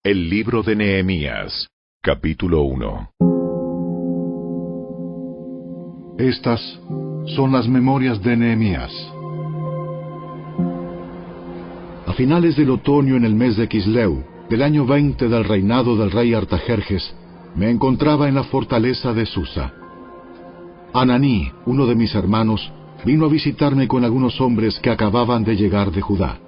El libro de Nehemías, capítulo 1. Estas son las memorias de Nehemías. A finales del otoño, en el mes de Quisleu, del año 20 del reinado del rey Artajerjes, me encontraba en la fortaleza de Susa. Ananí, uno de mis hermanos, vino a visitarme con algunos hombres que acababan de llegar de Judá.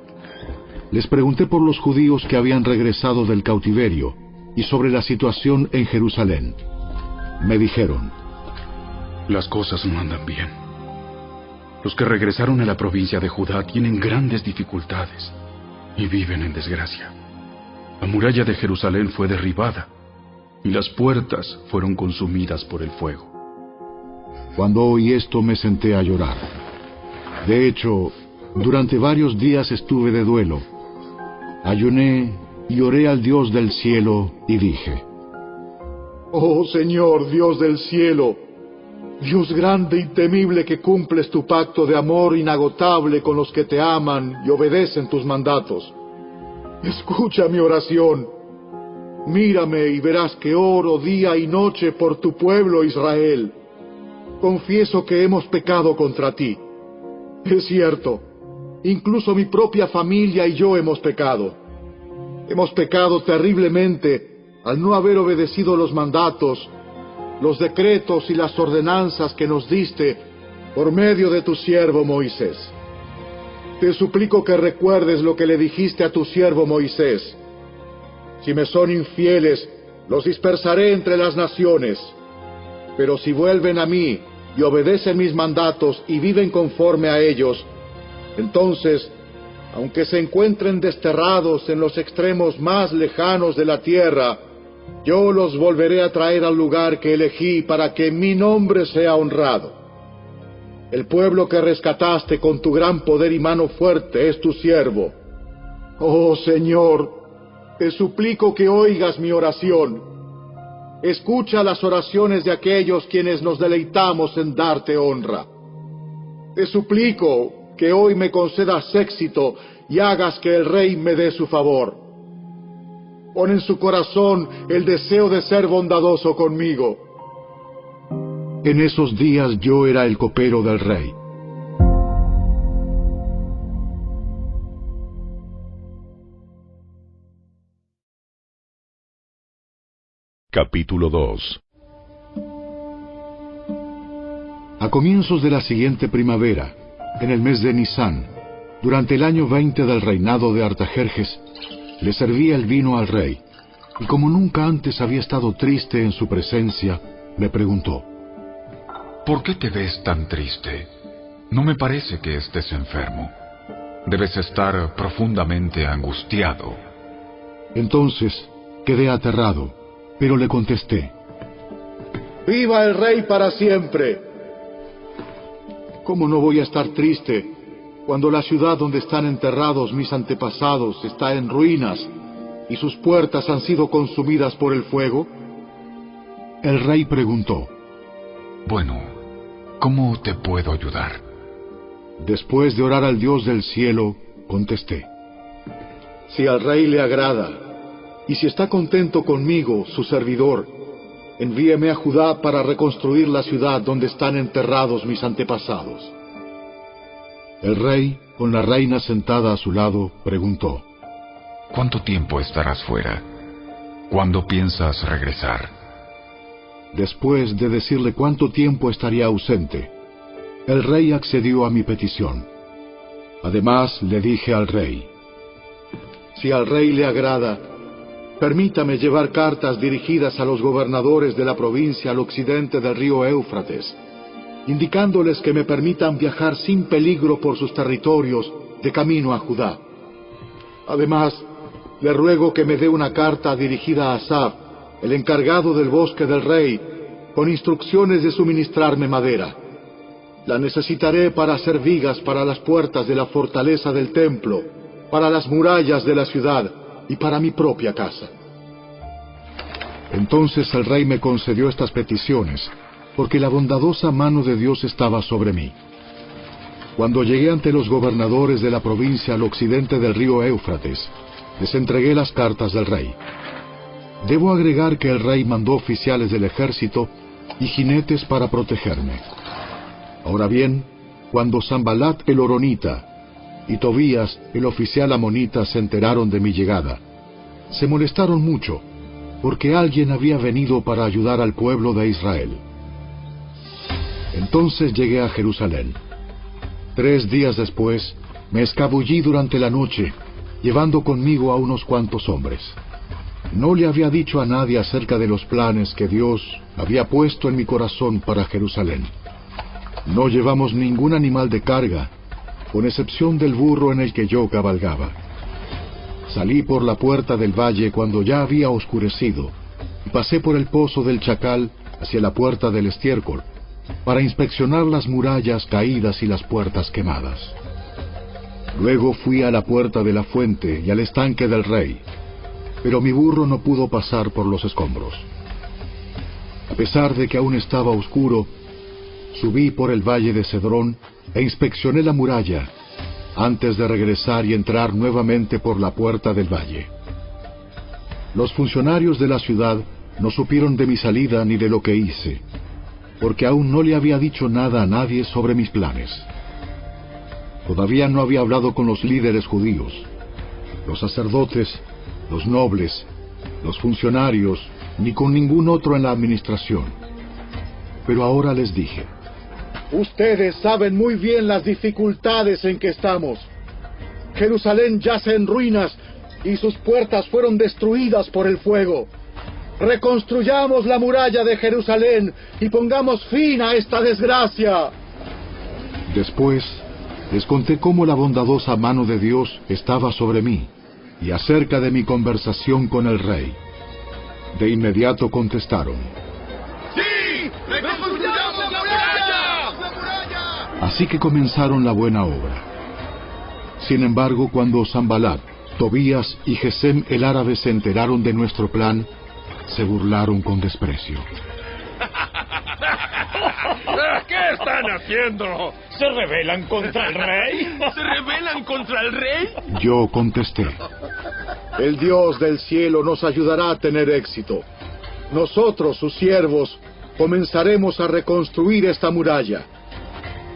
Les pregunté por los judíos que habían regresado del cautiverio y sobre la situación en Jerusalén. Me dijeron: las cosas no andan bien. Los que regresaron a la provincia de Judá tienen grandes dificultades y viven en desgracia. La muralla de Jerusalén fue derribada y las puertas fueron consumidas por el fuego. Cuando oí esto me senté a llorar. De hecho, durante varios días estuve de duelo. Ayuné y oré al Dios del cielo y dije: Oh Señor, Dios del cielo, Dios grande y temible, que cumples tu pacto de amor inagotable con los que te aman y obedecen tus mandatos. Escucha mi oración. Mírame y verás que oro día y noche por tu pueblo Israel. Confieso que hemos pecado contra ti. Es cierto, incluso mi propia familia y yo hemos pecado. Hemos pecado terriblemente al no haber obedecido los mandatos, los decretos y las ordenanzas que nos diste por medio de tu siervo Moisés. Te suplico que recuerdes lo que le dijiste a tu siervo Moisés. Si me son infieles, los dispersaré entre las naciones. Pero si vuelven a mí y obedecen mis mandatos y viven conforme a ellos, entonces, aunque se encuentren desterrados en los extremos más lejanos de la tierra, yo los volveré a traer al lugar que elegí para que mi nombre sea honrado. El pueblo que rescataste con tu gran poder y mano fuerte es tu siervo. Oh Señor, te suplico que oigas mi oración. Escucha las oraciones de aquellos quienes nos deleitamos en darte honra. Te suplico que hoy me concedas éxito y hagas que el rey me dé su favor. Pon en su corazón el deseo de ser bondadoso conmigo. En esos días yo era el copero del rey. Capítulo 2. A comienzos de la siguiente primavera, en el mes de Nisán, durante el año 20 del reinado de Artajerjes, le servía el vino al rey, y como nunca antes había estado triste en su presencia, me preguntó: ¿por qué te ves tan triste? No me parece que estés enfermo. Debes estar profundamente angustiado. Entonces quedé aterrado, pero le contesté: ¡Viva el rey para siempre! ¿Cómo no voy a estar triste cuando la ciudad donde están enterrados mis antepasados está en ruinas y sus puertas han sido consumidas por el fuego? El rey preguntó: bueno, ¿cómo te puedo ayudar? Después de orar al Dios del cielo, contesté: si al rey le agrada, y si está contento conmigo, su servidor, envíeme a Judá para reconstruir la ciudad donde están enterrados mis antepasados. El rey, con la reina sentada a su lado, preguntó: ¿cuánto tiempo estarás fuera? ¿Cuándo piensas regresar? Después de decirle cuánto tiempo estaría ausente, el rey accedió a mi petición. Además, le dije al rey: si al rey le agrada, permítame llevar cartas dirigidas a los gobernadores de la provincia al occidente del río Éufrates, indicándoles que me permitan viajar sin peligro por sus territorios de camino a Judá. Además, le ruego que me dé una carta dirigida a Asaf, el encargado del bosque del rey, con instrucciones de suministrarme madera. La necesitaré para hacer vigas para las puertas de la fortaleza del templo, para las murallas de la ciudad y para mi propia casa. Entonces el rey me concedió estas peticiones, porque la bondadosa mano de Dios estaba sobre mí. Cuando llegué ante los gobernadores de la provincia al occidente del río Éufrates, les entregué las cartas del rey. Debo agregar que el rey mandó oficiales del ejército y jinetes para protegerme. Ahora bien, cuando Sanbalat el horonita y Tobías el oficial amonita se enteraron de mi llegada, se molestaron mucho, porque alguien había venido para ayudar al pueblo de Israel. Entonces llegué a Jerusalén. 3 días después, me escabullí durante la noche, llevando conmigo a unos cuantos hombres. No le había dicho a nadie acerca de los planes que Dios había puesto en mi corazón para Jerusalén. No llevamos ningún animal de carga, con excepción del burro en el que yo cabalgaba. Salí por la puerta del valle cuando ya había oscurecido, y pasé por el pozo del Chacal hacia la puerta del estiércol, para inspeccionar las murallas caídas y las puertas quemadas. Luego fui a la puerta de la fuente y al estanque del rey, pero mi burro no pudo pasar por los escombros. A pesar de que aún estaba oscuro, subí por el valle de Cedrón e inspeccioné la muralla, antes de regresar y entrar nuevamente por la puerta del valle. Los funcionarios de la ciudad no supieron de mi salida ni de lo que hice, porque aún no le había dicho nada a nadie sobre mis planes. Todavía no había hablado con los líderes judíos, los sacerdotes, los nobles, los funcionarios, ni con ningún otro en la administración. Pero ahora les dije: ustedes saben muy bien las dificultades en que estamos. Jerusalén yace en ruinas y sus puertas fueron destruidas por el fuego. Reconstruyamos la muralla de Jerusalén y pongamos fin a esta desgracia. Después les conté cómo la bondadosa mano de Dios estaba sobre mí y acerca de mi conversación con el rey. De inmediato contestaron: ¡Sí! ¡Reconstruyamos la muralla! Así que comenzaron la buena obra. Sin embargo, cuando Sanbalat, Tobías y Gesem el árabe se enteraron de nuestro plan, se burlaron con desprecio. ¿Qué están haciendo? ¿Se rebelan contra el rey? ¿Se rebelan contra el rey? Yo contesté: El Dios del cielo nos ayudará a tener éxito. Nosotros, sus siervos, comenzaremos a reconstruir esta muralla.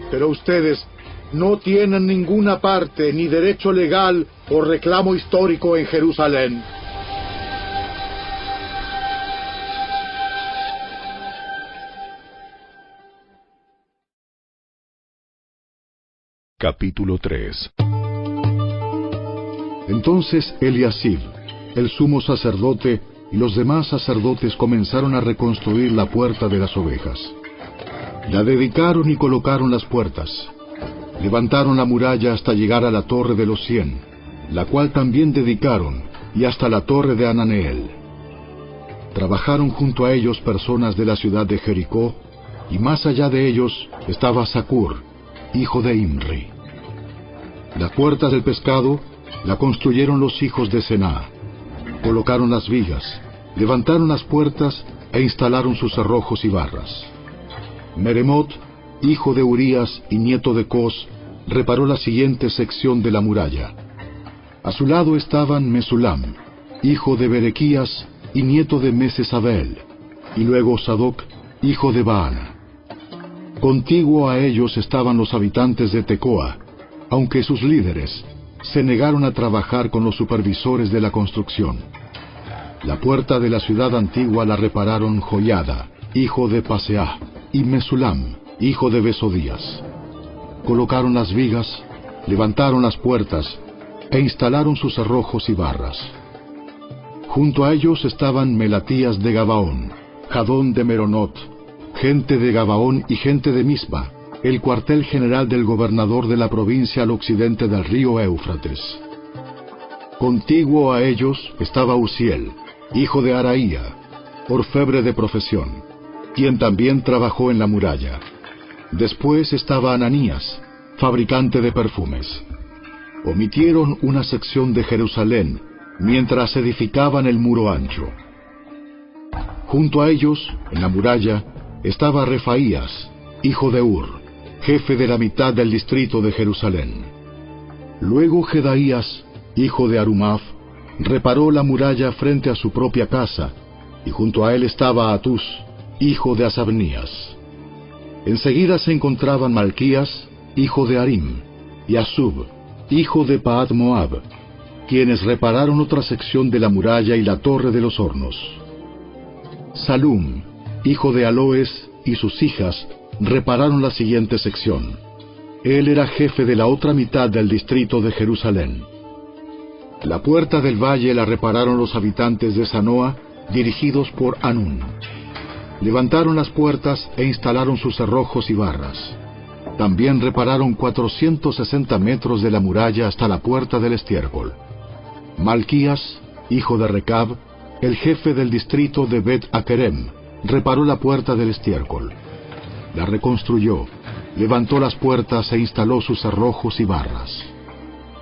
Pero ustedes no tienen ninguna parte ni derecho legal o reclamo histórico en Jerusalén. Capítulo 3. Entonces Eliasib, el sumo sacerdote, y los demás sacerdotes comenzaron a reconstruir la puerta de las ovejas. La dedicaron y colocaron las puertas. Levantaron la muralla hasta llegar a la torre de los 100, la cual también dedicaron, y hasta la torre de Ananeel. Trabajaron junto a ellos personas de la ciudad de Jericó, y más allá de ellos estaba Zacur, hijo de Imri. La puerta del pescado la construyeron los hijos de Sená. Colocaron las vigas, levantaron las puertas e instalaron sus cerrojos y barras. Meremot, hijo de Urías y nieto de Cos, reparó la siguiente sección de la muralla. A su lado estaban Mesulam, hijo de Berequías y nieto de Mesesabel, y luego Sadoc, hijo de Baana. Contiguo a ellos estaban los habitantes de Tecoa, aunque sus líderes se negaron a trabajar con los supervisores de la construcción. La puerta de la ciudad antigua la repararon Joiada, hijo de Paseah, y Mesulam, hijo de Besodías. Colocaron las vigas, levantaron las puertas, e instalaron sus cerrojos y barras. Junto a ellos estaban Melatías de Gabaón, Jadón de Meronot, gente de Gabaón y gente de Mispa, el cuartel general del gobernador de la provincia al occidente del río Éufrates. Contiguo a ellos estaba Uziel, hijo de Araía, orfebre de profesión, quien también trabajó en la muralla. Después estaba Ananías, fabricante de perfumes. Omitieron una sección de Jerusalén mientras edificaban el muro ancho. Junto a ellos, en la muralla, estaba Refaías, hijo de Ur, jefe de la mitad del distrito de Jerusalén. Luego Jedaías, hijo de Arumaf, reparó la muralla frente a su propia casa, y junto a él estaba Atús, hijo de Asabnías. Enseguida se encontraban Malquías, hijo de Harim, y Asub, hijo de Pahat Moab, quienes repararon otra sección de la muralla y la torre de los hornos. Salum, hijo de Aloes, y sus hijas repararon la siguiente sección. Él era jefe de la otra mitad del distrito de Jerusalén. La puerta del valle la repararon los habitantes de Sanoa, dirigidos por Anún. Levantaron las puertas e instalaron sus cerrojos y barras. También repararon 460 metros de la muralla hasta la puerta del estiércol. Malquías, hijo de Recab, el jefe del distrito de Bet-Akerem, reparó la puerta del estiércol. La reconstruyó, levantó las puertas e instaló sus cerrojos y barras.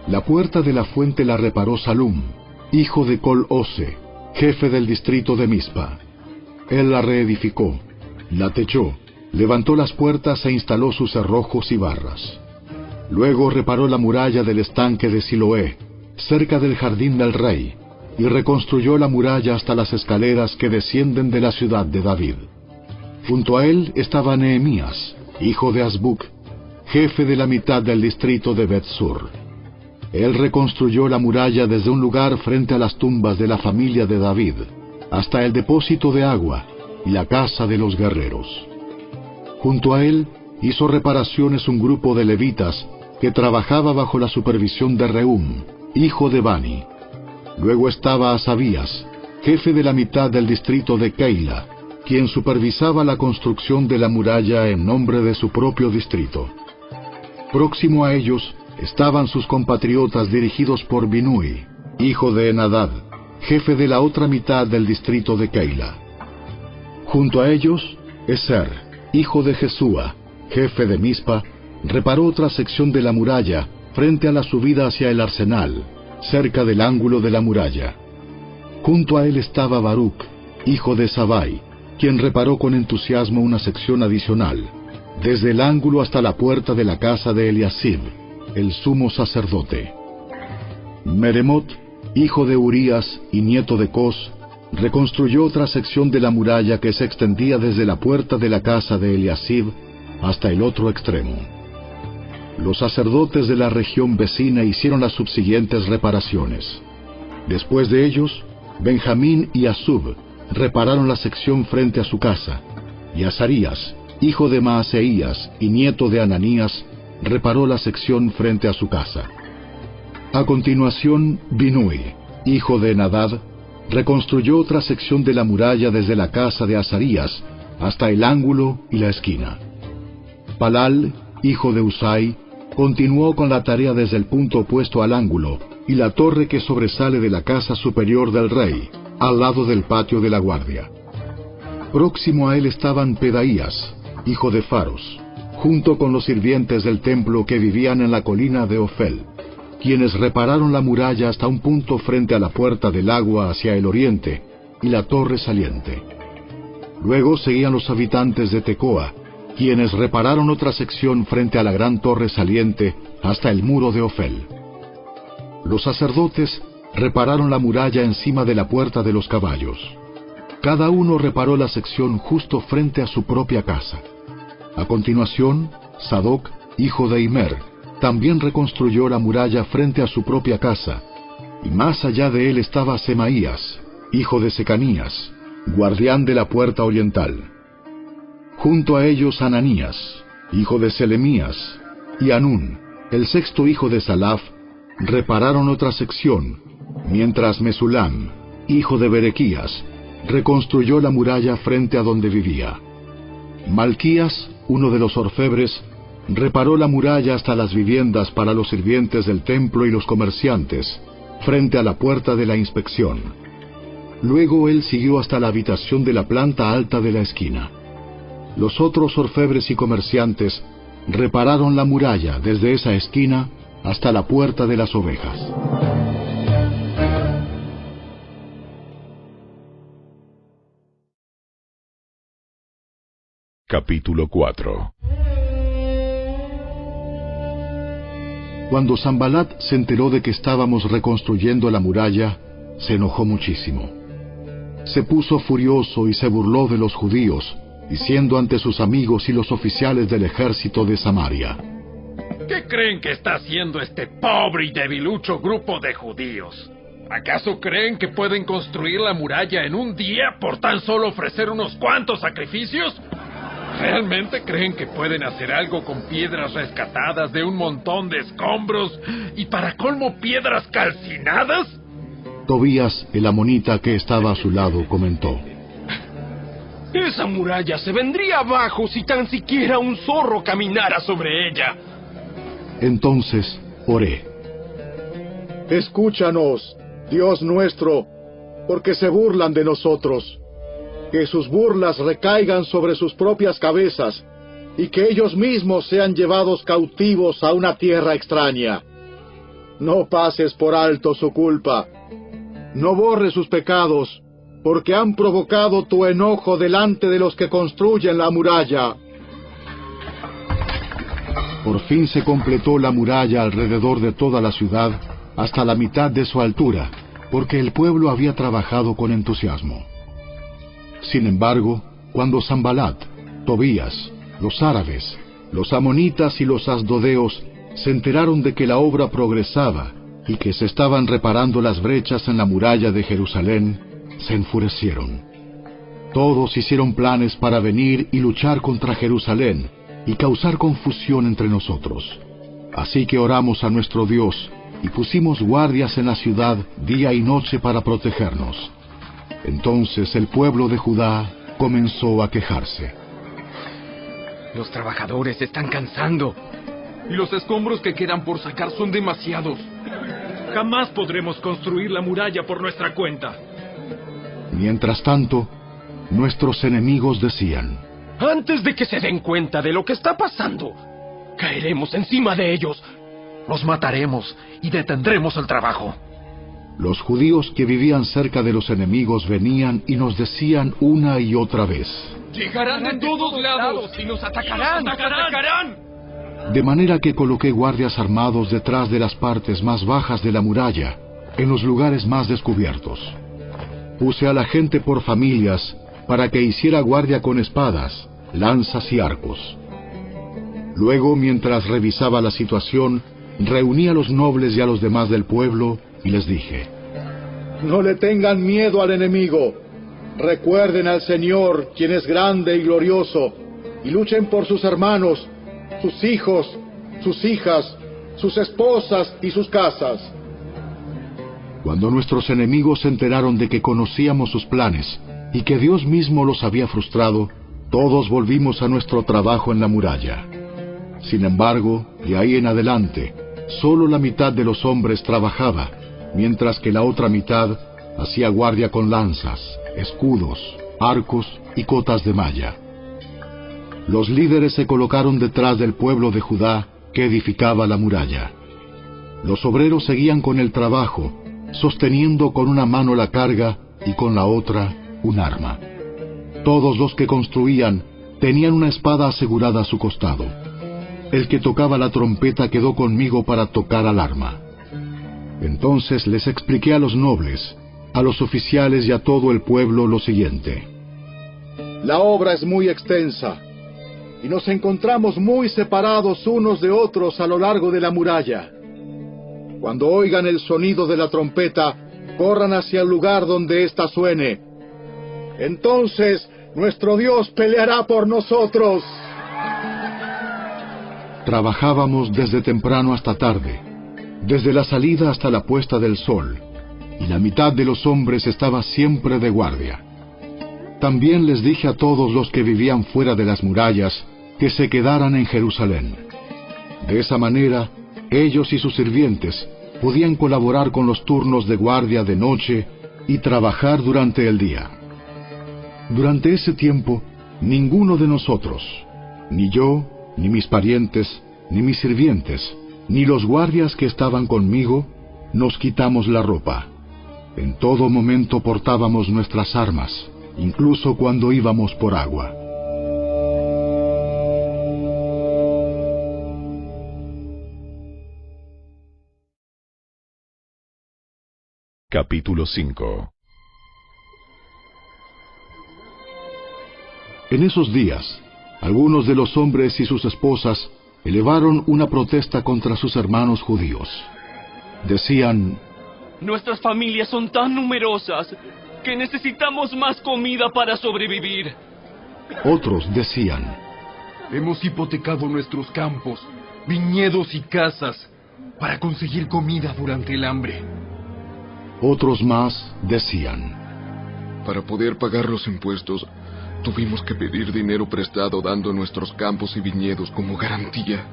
La puerta de la fuente la reparó Salum, hijo de Col-Ose, jefe del distrito de Mispa. Él la reedificó, la techó, levantó las puertas e instaló sus cerrojos y barras. Luego reparó la muralla del estanque de Siloé, cerca del jardín del rey, y reconstruyó la muralla hasta las escaleras que descienden de la ciudad de David. Junto a él estaba Nehemías, hijo de Azbuc, jefe de la mitad del distrito de Bet-Sur. Él reconstruyó la muralla desde un lugar frente a las tumbas de la familia de David, hasta el depósito de agua y la casa de los guerreros. Junto a él hizo reparaciones un grupo de levitas que trabajaba bajo la supervisión de Reum, hijo de Bani. Luego estaba Asabías, jefe de la mitad del distrito de Keila, quien supervisaba la construcción de la muralla en nombre de su propio distrito. Próximo a ellos estaban sus compatriotas dirigidos por Binui, hijo de Enadad, jefe de la otra mitad del distrito de Keila. Junto a ellos, Eser, hijo de Jesúa, jefe de Mispa, reparó otra sección de la muralla frente a la subida hacia el arsenal, cerca del ángulo de la muralla. Junto a él estaba Baruc, hijo de Sabai, quien reparó con entusiasmo una sección adicional, desde el ángulo hasta la puerta de la casa de Eliasib, el sumo sacerdote. Meremot, hijo de Urías y nieto de Cos, reconstruyó otra sección de la muralla que se extendía desde la puerta de la casa de Eliasib hasta el otro extremo. Los sacerdotes de la región vecina hicieron las subsiguientes reparaciones. Después de ellos, Benjamín y Asub repararon la sección frente a su casa, y Azarías, hijo de Maaseías y nieto de Ananías, reparó la sección frente a su casa. A continuación, Binui, hijo de Enadad, reconstruyó otra sección de la muralla desde la casa de Azarías hasta el ángulo y la esquina. Palal, hijo de Usai, continuó con la tarea desde el punto opuesto al ángulo y la torre que sobresale de la casa superior del rey, al lado del patio de la guardia. Próximo a él estaban Pedaías, hijo de Faros, junto con los sirvientes del templo que vivían en la colina de Ofel, quienes repararon la muralla hasta un punto frente a la puerta del agua hacia el oriente y la torre saliente. Luego seguían los habitantes de Tecoa, quienes repararon otra sección frente a la gran torre saliente hasta el muro de Ofel. Los sacerdotes repararon la muralla encima de la puerta de los caballos. Cada uno reparó la sección justo frente a su propia casa. A continuación, Sadoc, hijo de Imer, también reconstruyó la muralla frente a su propia casa, y más allá de él estaba Semaías, hijo de Secanías, guardián de la puerta oriental. Junto a ellos Ananías, hijo de Selemías, y Anún, el sexto hijo de Salaf, repararon otra sección, mientras Mesulam, hijo de Berequías, reconstruyó la muralla frente a donde vivía. Malquías, uno de los orfebres, reparó la muralla hasta las viviendas para los sirvientes del templo y los comerciantes, frente a la puerta de la inspección. Luego él siguió hasta la habitación de la planta alta de la esquina. Los otros orfebres y comerciantes repararon la muralla desde esa esquina hasta la puerta de las ovejas. Capítulo 4. Cuando Sanbalat se enteró de que estábamos reconstruyendo la muralla, se enojó muchísimo. Se puso furioso y se burló de los judíos, diciendo ante sus amigos y los oficiales del ejército de Samaria: ¿Qué creen que está haciendo este pobre y debilucho grupo de judíos? ¿Acaso creen que pueden construir la muralla en un día por tan solo ofrecer unos cuantos sacrificios? ¿Realmente creen que pueden hacer algo con piedras rescatadas de un montón de escombros y para colmo piedras calcinadas? Tobías, el amonita que estaba a su lado, comentó: Esa muralla se vendría abajo si tan siquiera un zorro caminara sobre ella. Entonces oré: Escúchanos, Dios nuestro, porque se burlan de nosotros. Que sus burlas recaigan sobre sus propias cabezas, y que ellos mismos sean llevados cautivos a una tierra extraña. No pases por alto su culpa. No borres sus pecados, porque han provocado tu enojo delante de los que construyen la muralla. Por fin se completó la muralla alrededor de toda la ciudad, hasta la mitad de su altura, porque el pueblo había trabajado con entusiasmo. Sin embargo, cuando Sanbalat, Tobías, los árabes, los amonitas y los asdodeos se enteraron de que la obra progresaba y que se estaban reparando las brechas en la muralla de Jerusalén, se enfurecieron. Todos hicieron planes para venir y luchar contra Jerusalén y causar confusión entre nosotros. Así que oramos a nuestro Dios y pusimos guardias en la ciudad día y noche para protegernos. Entonces el pueblo de Judá comenzó a quejarse. Los trabajadores se están cansando. Y los escombros que quedan por sacar son demasiados. Jamás podremos construir la muralla por nuestra cuenta. Mientras tanto, nuestros enemigos decían: Antes de que se den cuenta de lo que está pasando, caeremos encima de ellos. Los mataremos y detendremos el trabajo. Los judíos que vivían cerca de los enemigos venían y nos decían una y otra vez: Llegarán de todos lados y nos atacarán. De manera que coloqué guardias armados detrás de las partes más bajas de la muralla, en los lugares más descubiertos. Puse a la gente por familias para que hiciera guardia con espadas, lanzas y arcos. Luego, mientras revisaba la situación, reuní a los nobles y a los demás del pueblo y les dije: No le tengan miedo al enemigo. Recuerden al Señor, quien es grande y glorioso, y luchen por sus hermanos, sus hijos, sus hijas, sus esposas y sus casas. Cuando nuestros enemigos se enteraron de que conocíamos sus planes y que Dios mismo los había frustrado, todos volvimos a nuestro trabajo en la muralla. Sin embargo, de ahí en adelante, solo la mitad de los hombres trabajaba, mientras que la otra mitad hacía guardia con lanzas, escudos, arcos y cotas de malla. Los líderes se colocaron detrás del pueblo de Judá que edificaba la muralla. Los obreros seguían con el trabajo, sosteniendo con una mano la carga y con la otra un arma. Todos los que construían tenían una espada asegurada a su costado. El que tocaba la trompeta quedó conmigo para tocar al arma. Entonces les expliqué a los nobles, a los oficiales y a todo el pueblo lo siguiente: La obra es muy extensa, y nos encontramos muy separados unos de otros a lo largo de la muralla. Cuando oigan el sonido de la trompeta, corran hacia el lugar donde ésta suene. Entonces nuestro Dios peleará por nosotros. Trabajábamos desde temprano hasta tarde, desde la salida hasta la puesta del sol, y la mitad de los hombres estaba siempre de guardia. También les dije a todos los que vivían fuera de las murallas que se quedaran en Jerusalén. De esa manera, ellos y sus sirvientes podían colaborar con los turnos de guardia de noche y trabajar durante el día. Durante ese tiempo, ninguno de nosotros, ni yo, ni mis parientes, ni mis sirvientes, ni los guardias que estaban conmigo, nos quitamos la ropa. En todo momento portábamos nuestras armas, incluso cuando íbamos por agua. Capítulo 5. En esos días, algunos de los hombres y sus esposas elevaron una protesta contra sus hermanos judíos. Decían: nuestras familias son tan numerosas que necesitamos más comida para sobrevivir. Otros decían: hemos hipotecado nuestros campos, viñedos y casas para conseguir comida durante el hambre. Otros más decían: para poder pagar los impuestos, tuvimos que pedir dinero prestado dando nuestros campos y viñedos como garantía.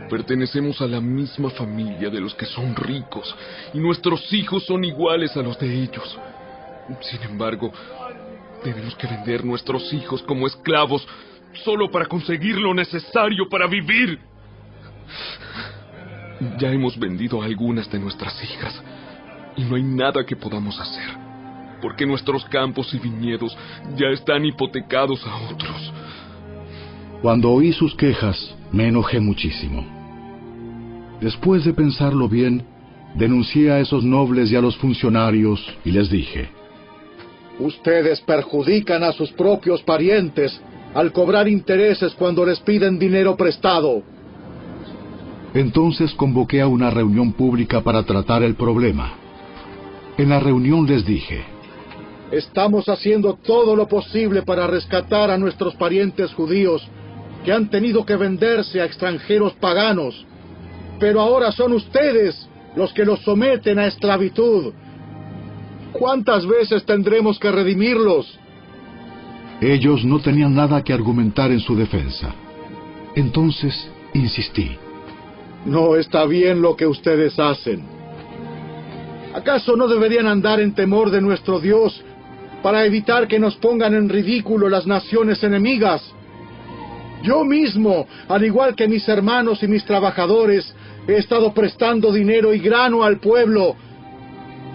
Pertenecemos a la misma familia de los que son ricos, y nuestros hijos son iguales a los de ellos. Sin embargo, tenemos que vender nuestros hijos como esclavos solo para conseguir lo necesario para vivir. Ya hemos vendido a algunas de nuestras hijas, y no hay nada que podamos hacer, porque nuestros campos y viñedos ya están hipotecados a otros. Cuando oí sus quejas, me enojé muchísimo. Después de pensarlo bien, denuncié a esos nobles y a los funcionarios y les dije: ustedes perjudican a sus propios parientes al cobrar intereses cuando les piden dinero prestado. Entonces convoqué a una reunión pública para tratar el problema. En la reunión les dije: estamos haciendo todo lo posible para rescatar a nuestros parientes judíos que han tenido que venderse a extranjeros paganos, pero ahora son ustedes los que los someten a esclavitud. ¿Cuántas veces tendremos que redimirlos? Ellos no tenían nada que argumentar en su defensa. Entonces insistí: no está bien lo que ustedes hacen. ¿Acaso no deberían andar en temor de nuestro Dios para evitar que nos pongan en ridículo las naciones enemigas? Yo mismo, al igual que mis hermanos y mis trabajadores, he estado prestando dinero y grano al pueblo,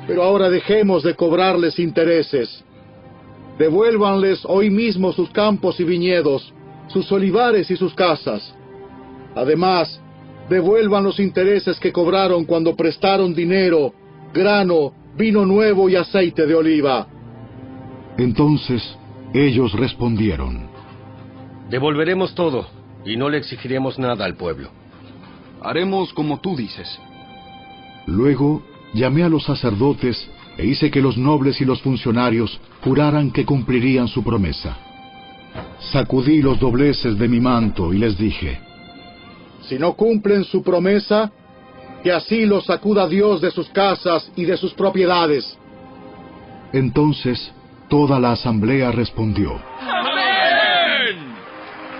pero ahora dejemos de cobrarles intereses. Devuélvanles hoy mismo sus campos y viñedos, sus olivares y sus casas. Además, devuelvan los intereses que cobraron cuando prestaron dinero, grano, vino nuevo y aceite de oliva. Entonces ellos respondieron: devolveremos todo y no le exigiremos nada al pueblo. Haremos como tú dices. Luego llamé a los sacerdotes e hice que los nobles y los funcionarios juraran que cumplirían su promesa. Sacudí los dobleces de mi manto y les dije: si no cumplen su promesa, que así los sacuda Dios de sus casas y de sus propiedades. Entonces toda la asamblea respondió: ¡Amén!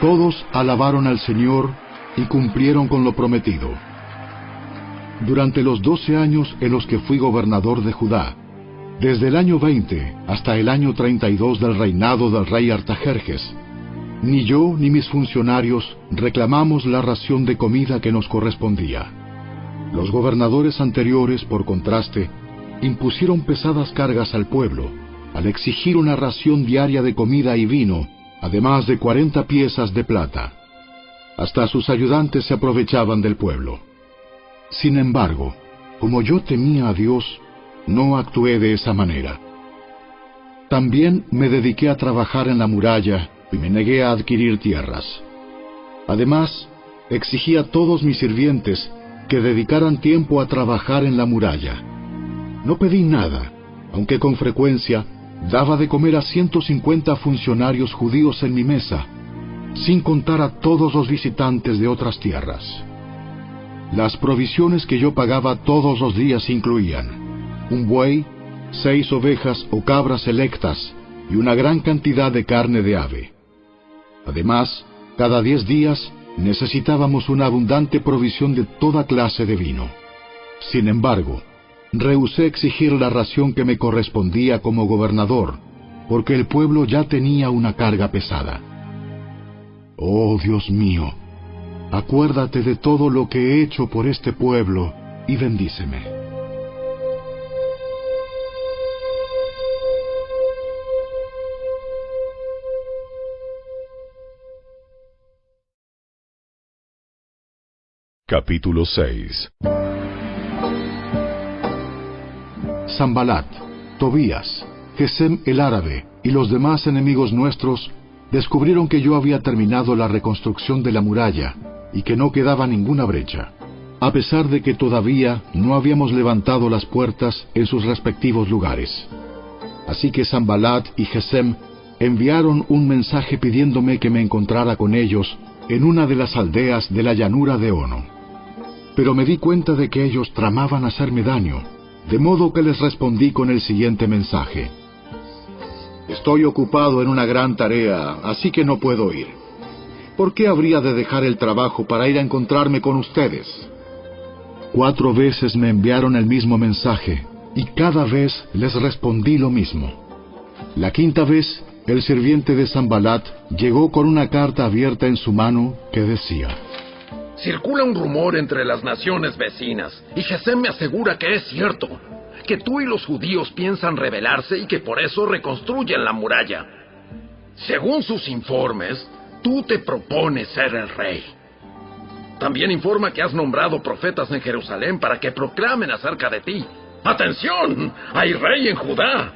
Todos alabaron al Señor y cumplieron con lo prometido. Durante los 12 años en los que fui gobernador de Judá, desde el año 20 hasta el año 32 del reinado del rey Artajerjes, ni yo ni mis funcionarios reclamamos la ración de comida que nos correspondía. Los gobernadores anteriores, por contraste, impusieron pesadas cargas al pueblo, al exigir una ración diaria de comida y vino, además de 40 piezas de plata. Hasta sus ayudantes se aprovechaban del pueblo. Sin embargo, como yo temía a Dios, no actué de esa manera. También me dediqué a trabajar en la muralla y me negué a adquirir tierras. Además, exigí a todos mis sirvientes que dedicaran tiempo a trabajar en la muralla. No pedí nada, aunque con frecuencia daba de comer a 150 funcionarios judíos en mi mesa, sin contar a todos los visitantes de otras tierras. Las provisiones que yo pagaba todos los días incluían un buey, 6 ovejas o cabras selectas y una gran cantidad de carne de ave. Además, cada 10 días necesitábamos una abundante provisión de toda clase de vino. Sin embargo, rehusé exigir la ración que me correspondía como gobernador, porque el pueblo ya tenía una carga pesada. Oh Dios mío, acuérdate de todo lo que he hecho por este pueblo y bendíceme. Capítulo 6. Sanbalat, Tobías, Gesem el árabe y los demás enemigos nuestros descubrieron que yo había terminado la reconstrucción de la muralla y que no quedaba ninguna brecha, a pesar de que todavía no habíamos levantado las puertas en sus respectivos lugares. Así que Sanbalat y Gesem enviaron un mensaje pidiéndome que me encontrara con ellos en una de las aldeas de la llanura de Ono. Pero me di cuenta de que ellos tramaban hacerme daño, de modo que les respondí con el siguiente mensaje: Estoy ocupado en una gran tarea, así que no puedo ir. ¿Por qué habría de dejar el trabajo para ir a encontrarme con ustedes? 4 veces me enviaron el mismo mensaje, y cada vez les respondí lo mismo. La 5ª vez, el sirviente de Sanbalat llegó con una carta abierta en su mano que decía: Circula un rumor entre las naciones vecinas, y Gesem me asegura que es cierto, que tú y los judíos piensan rebelarse y que por eso reconstruyen la muralla. Según sus informes, tú te propones ser el rey. También informa que has nombrado profetas en Jerusalén para que proclamen acerca de ti: ¡Atención! ¡Hay rey en Judá!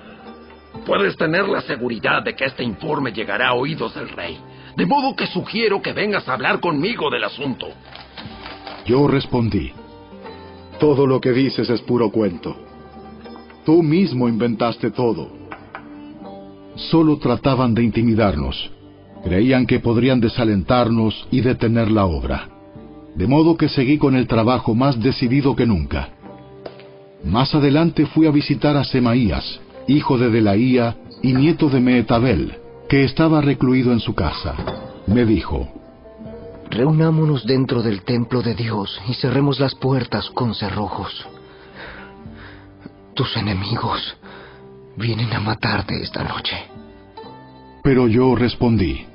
Puedes tener la seguridad de que este informe llegará a oídos del rey, de modo que sugiero que vengas a hablar conmigo del asunto. Yo respondí: Todo lo que dices es puro cuento. Tú mismo inventaste todo. Solo trataban de intimidarnos. Creían que podrían desalentarnos y detener la obra. De modo que seguí con el trabajo más decidido que nunca. Más adelante fui a visitar a Semaías, hijo de Delaía y nieto de Mehetabel, que estaba recluido en su casa. Me dijo: Reunámonos dentro del templo de Dios y cerremos las puertas con cerrojos. Tus enemigos vienen a matarte esta noche. Pero yo respondí: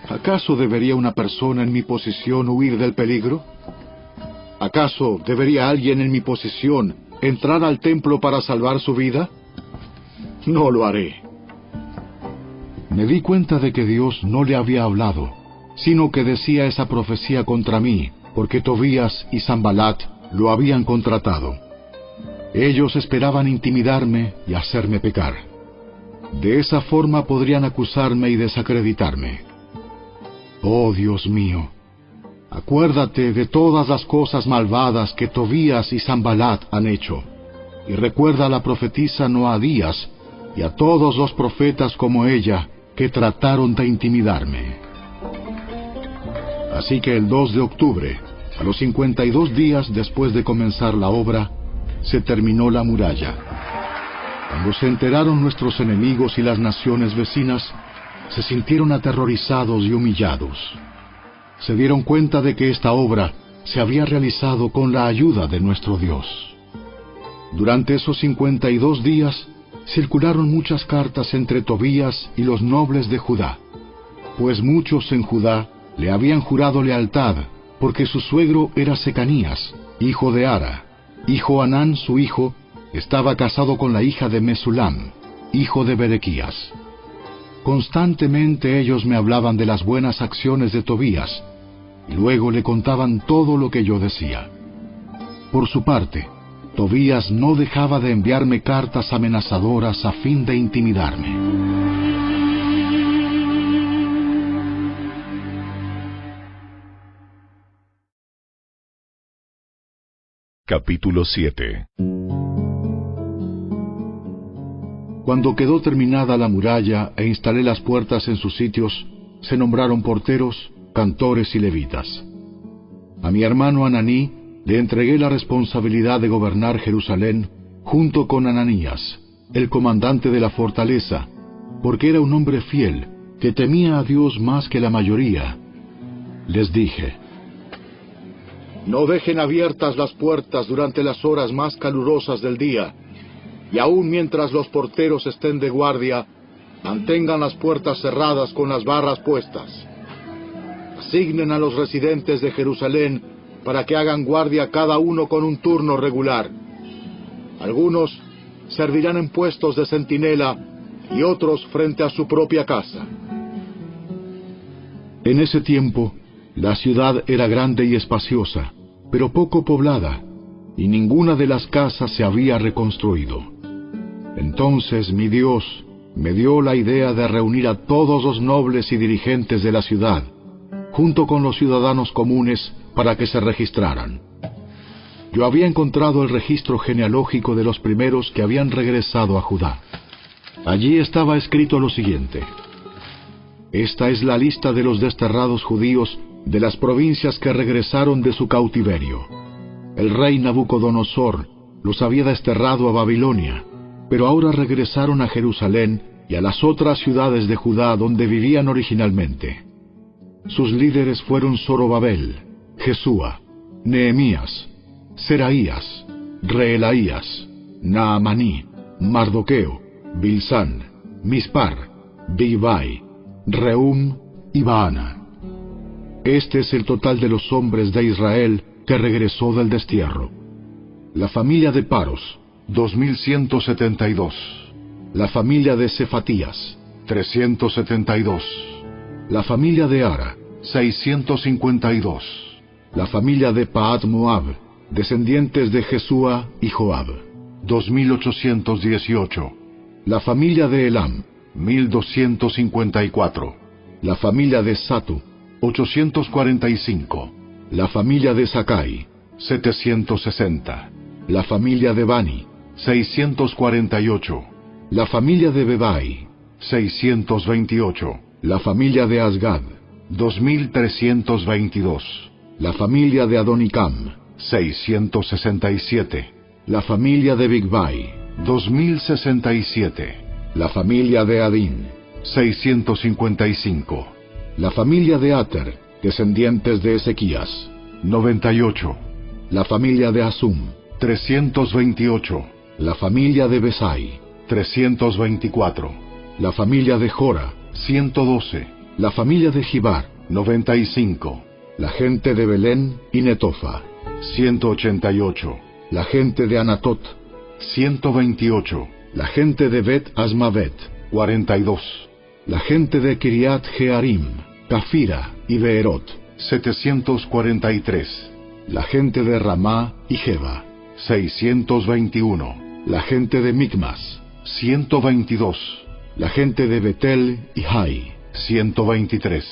¿Acaso debería una persona en mi posición huir del peligro? ¿Acaso debería alguien en mi posición entrar al templo para salvar su vida? No lo haré. Me di cuenta de que Dios no le había hablado, sino que decía esa profecía contra mí, porque Tobías y Sanbalat lo habían contratado. Ellos esperaban intimidarme y hacerme pecar. De esa forma podrían acusarme y desacreditarme. Oh Dios mío, acuérdate de todas las cosas malvadas que Tobías y Sanbalat han hecho, y recuerda a la profetisa Noadías y a todos los profetas como ella que trataron de intimidarme. Así que el 2 de octubre, a los 52 días después de comenzar la obra, se terminó la muralla. Cuando se enteraron nuestros enemigos y las naciones vecinas, se sintieron aterrorizados y humillados. Se dieron cuenta de que esta obra se había realizado con la ayuda de nuestro Dios. Durante esos 52 días, circularon muchas cartas entre Tobías y los nobles de Judá, pues muchos en Judá le habían jurado lealtad, porque su suegro era Secanías, hijo de Ara, y Johanán, su hijo, estaba casado con la hija de Mesulam, hijo de Berequías. Constantemente ellos me hablaban de las buenas acciones de Tobías, y luego le contaban todo lo que yo decía. Por su parte, Tobías no dejaba de enviarme cartas amenazadoras a fin de intimidarme. Capítulo 7. Cuando quedó terminada la muralla e instalé las puertas en sus sitios, se nombraron porteros, cantores y levitas. A mi hermano Ananí le entregué la responsabilidad de gobernar Jerusalén junto con Ananías, el comandante de la fortaleza, porque era un hombre fiel, que temía a Dios más que la mayoría. Les dije: No dejen abiertas las puertas durante las horas más calurosas del día, y aún mientras los porteros estén de guardia, mantengan las puertas cerradas con las barras puestas. Asignen a los residentes de Jerusalén para que hagan guardia cada uno con un turno regular. Algunos servirán en puestos de centinela y otros frente a su propia casa. En ese tiempo, la ciudad era grande y espaciosa, pero poco poblada, y ninguna de las casas se había reconstruido. Entonces mi Dios me dio la idea de reunir a todos los nobles y dirigentes de la ciudad, junto con los ciudadanos comunes, para que se registraran. Yo había encontrado el registro genealógico de los primeros que habían regresado a Judá. Allí estaba escrito lo siguiente: esta es la lista de los desterrados judíos de las provincias que regresaron de su cautiverio. El rey Nabucodonosor los había desterrado a Babilonia, pero ahora regresaron a Jerusalén y a las otras ciudades de Judá donde vivían originalmente. Sus líderes fueron Zorobabel, Jesúa, Nehemías, Seraías, Reelaías, Naamaní, Mardoqueo, Bilsán, Mispar, Bigvai, Rehum y Baana. Este es el total de los hombres de Israel que regresó del destierro. La familia de Paros, 2172. La familia de Cefatías, 372. La familia de Ara, 652. La familia de Pahat Moab, descendientes de Jesúa y Joab, 2818. La familia de Elam, 1254. La familia de Satu, 845. La familia de Sakai, 760. La familia de Bani, 648. La familia de Bebai, 628. La familia de Asgad, 2322. La familia de Adonicam, 667. La familia de Bigvai, 2067. La familia de Adín, 655. La familia de Ater, descendientes de Ezequías, 98. La familia de Asum, 328. La familia de Besai, 324. La familia de Jora, 112. La familia de Gibar, 95. La gente de Belén y Netofa, 188. La gente de Anatot, 128. La gente de Bet Asmavet, 42. La gente de Kiriat Jearim, Cafira y Beerot, 743. La gente de Ramá y Jeba, 621. La gente de Micmas, 122. La gente de Betel y Hai, 123.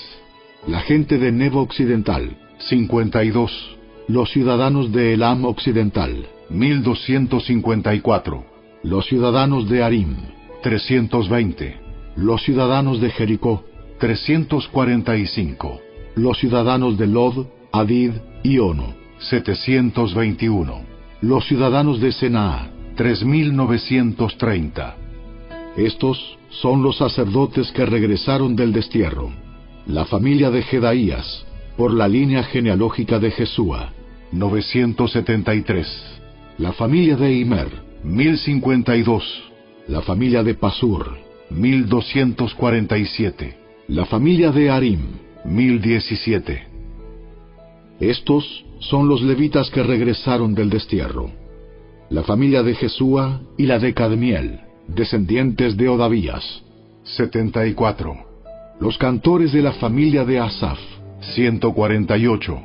La gente de Nebo Occidental, 52. Los ciudadanos de Elam Occidental, 1254. Los ciudadanos de Arim, 320. Los ciudadanos de Jericó, 345. Los ciudadanos de Lod, Hadid y Ono, 721. Los ciudadanos de Senaa, 3930. Estos son los sacerdotes que regresaron del destierro. La familia de Jedaías, por la línea genealógica de Jesúa, 973. La familia de Imer, 1052. La familia de Pasur, 1247. La familia de Arim, 1017. Estos son los levitas que regresaron del destierro. La familia de Jesúa y la de Cadmiel, descendientes de Odavías, 74. Los cantores de la familia de Asaf, 148.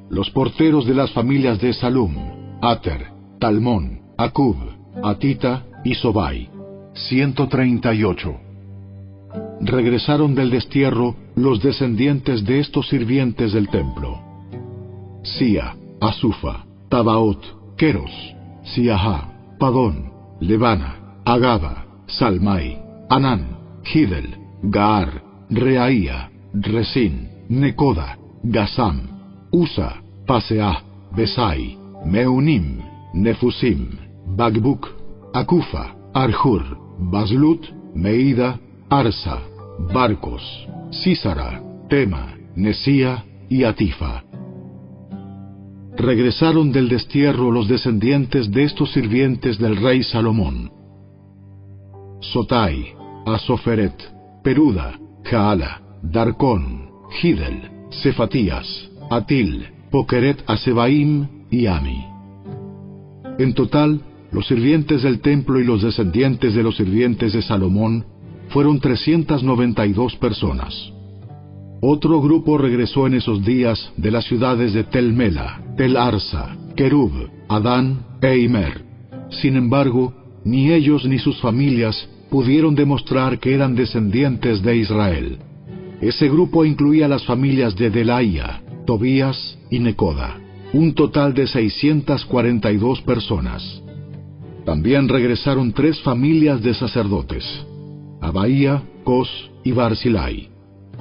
Los porteros de las familias de Salum, Ater, Talmón, Acub, Atita y Sobai, 138. Regresaron del destierro los descendientes de estos sirvientes del templo: Sia, Asufa, Tabaot, Keros, Siaha, Padón, Lebana, Agaba, Salmai, Anán, Gidel, Gaar, Reaía, Resín, Necoda, Gasam, Usa, Paseah, Besai, Meunim, Nefusim, Bagbuk, Akufa, Arjur, Baslut, Meida, Arsa, Barcos, Sísara, Tema, Nesía y Atifa. Regresaron del destierro los descendientes de estos sirvientes del rey Salomón: Sotai, Asoferet, Peruda, Jaala, Darcón, Gidel, Cefatías, Atil, Pokeret Asebaim y Ami. En total, los sirvientes del templo y los descendientes de los sirvientes de Salomón fueron 392 personas. Otro grupo regresó en esos días de las ciudades de Tel Mela, Tel Arsa, Kerub, Adán e Imer. Sin embargo, ni ellos ni sus familias pudieron demostrar que eran descendientes de Israel. Ese grupo incluía las familias de Delaía, Tobías y Necoda, un total de 642 personas. También regresaron 3 familias de sacerdotes, Abaía, Cos y Barzilai.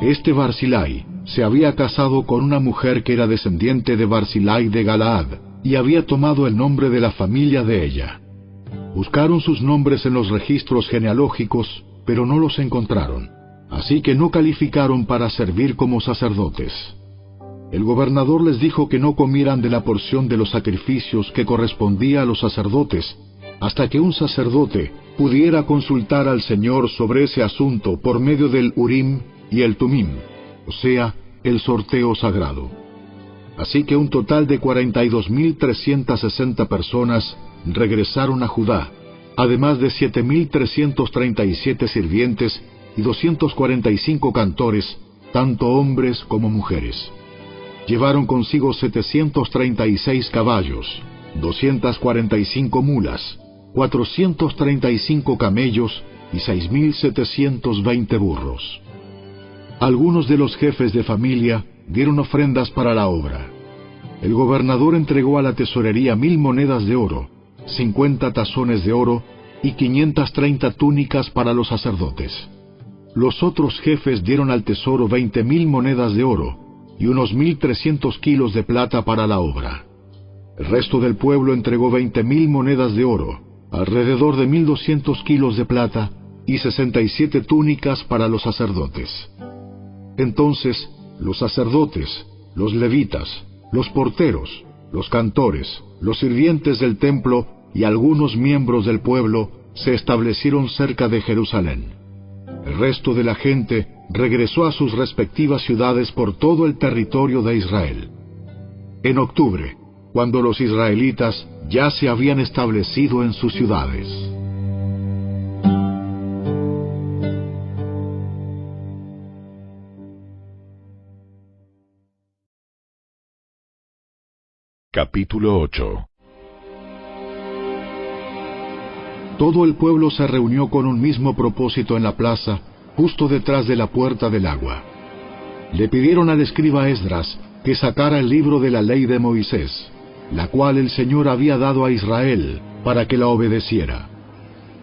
Este Barzilai se había casado con una mujer que era descendiente de Barzilai de Galaad, y había tomado el nombre de la familia de ella. Buscaron sus nombres en los registros genealógicos, pero no los encontraron, así que no calificaron para servir como sacerdotes. El gobernador les dijo que no comieran de la porción de los sacrificios que correspondía a los sacerdotes, hasta que un sacerdote pudiera consultar al Señor sobre ese asunto por medio del Urim y el Tumim, o sea, el sorteo sagrado. Así que un total de 42.360 personas regresaron a Judá, además de 7.337 sirvientes y 245 cantores, tanto hombres como mujeres. Llevaron consigo 736 caballos, 245 mulas, 435 camellos y 6.720 burros. Algunos de los jefes de familia dieron ofrendas para la obra. El gobernador entregó a la tesorería 1,000 monedas de oro, 50 tazones de oro y 530 túnicas para los sacerdotes. Los otros jefes dieron al tesoro 20,000 monedas de oro y unos 1,300 kilos de plata para la obra. El resto del pueblo entregó 20,000 monedas de oro, alrededor de 1,200 kilos de plata y 67 túnicas para los sacerdotes. Entonces, los sacerdotes, los levitas, los porteros, los cantores, los sirvientes del templo y algunos miembros del pueblo se establecieron cerca de Jerusalén. El resto de la gente regresó a sus respectivas ciudades por todo el territorio de Israel. En octubre, cuando los israelitas ya se habían establecido en sus ciudades. Capítulo 8. Todo el pueblo se reunió con un mismo propósito en la plaza, justo detrás de la puerta del agua. Le pidieron al escriba Esdras que sacara el libro de la ley de Moisés, la cual el Señor había dado a Israel para que la obedeciera.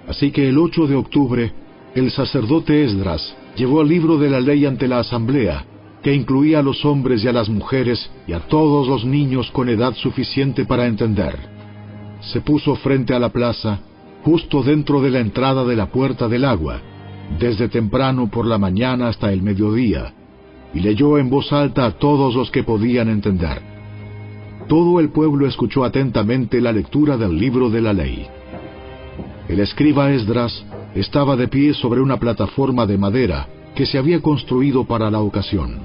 Así que el 8 de octubre, el sacerdote Esdras llevó el libro de la ley ante la asamblea, que incluía a los hombres y a las mujeres y a todos los niños con edad suficiente para entender. Se puso frente a la plaza, justo dentro de la entrada de la puerta del agua, desde temprano por la mañana hasta el mediodía, y leyó en voz alta a todos los que podían entender. Todo el pueblo escuchó atentamente la lectura del libro de la ley. El escriba Esdras estaba de pie sobre una plataforma de madera que se había construido para la ocasión.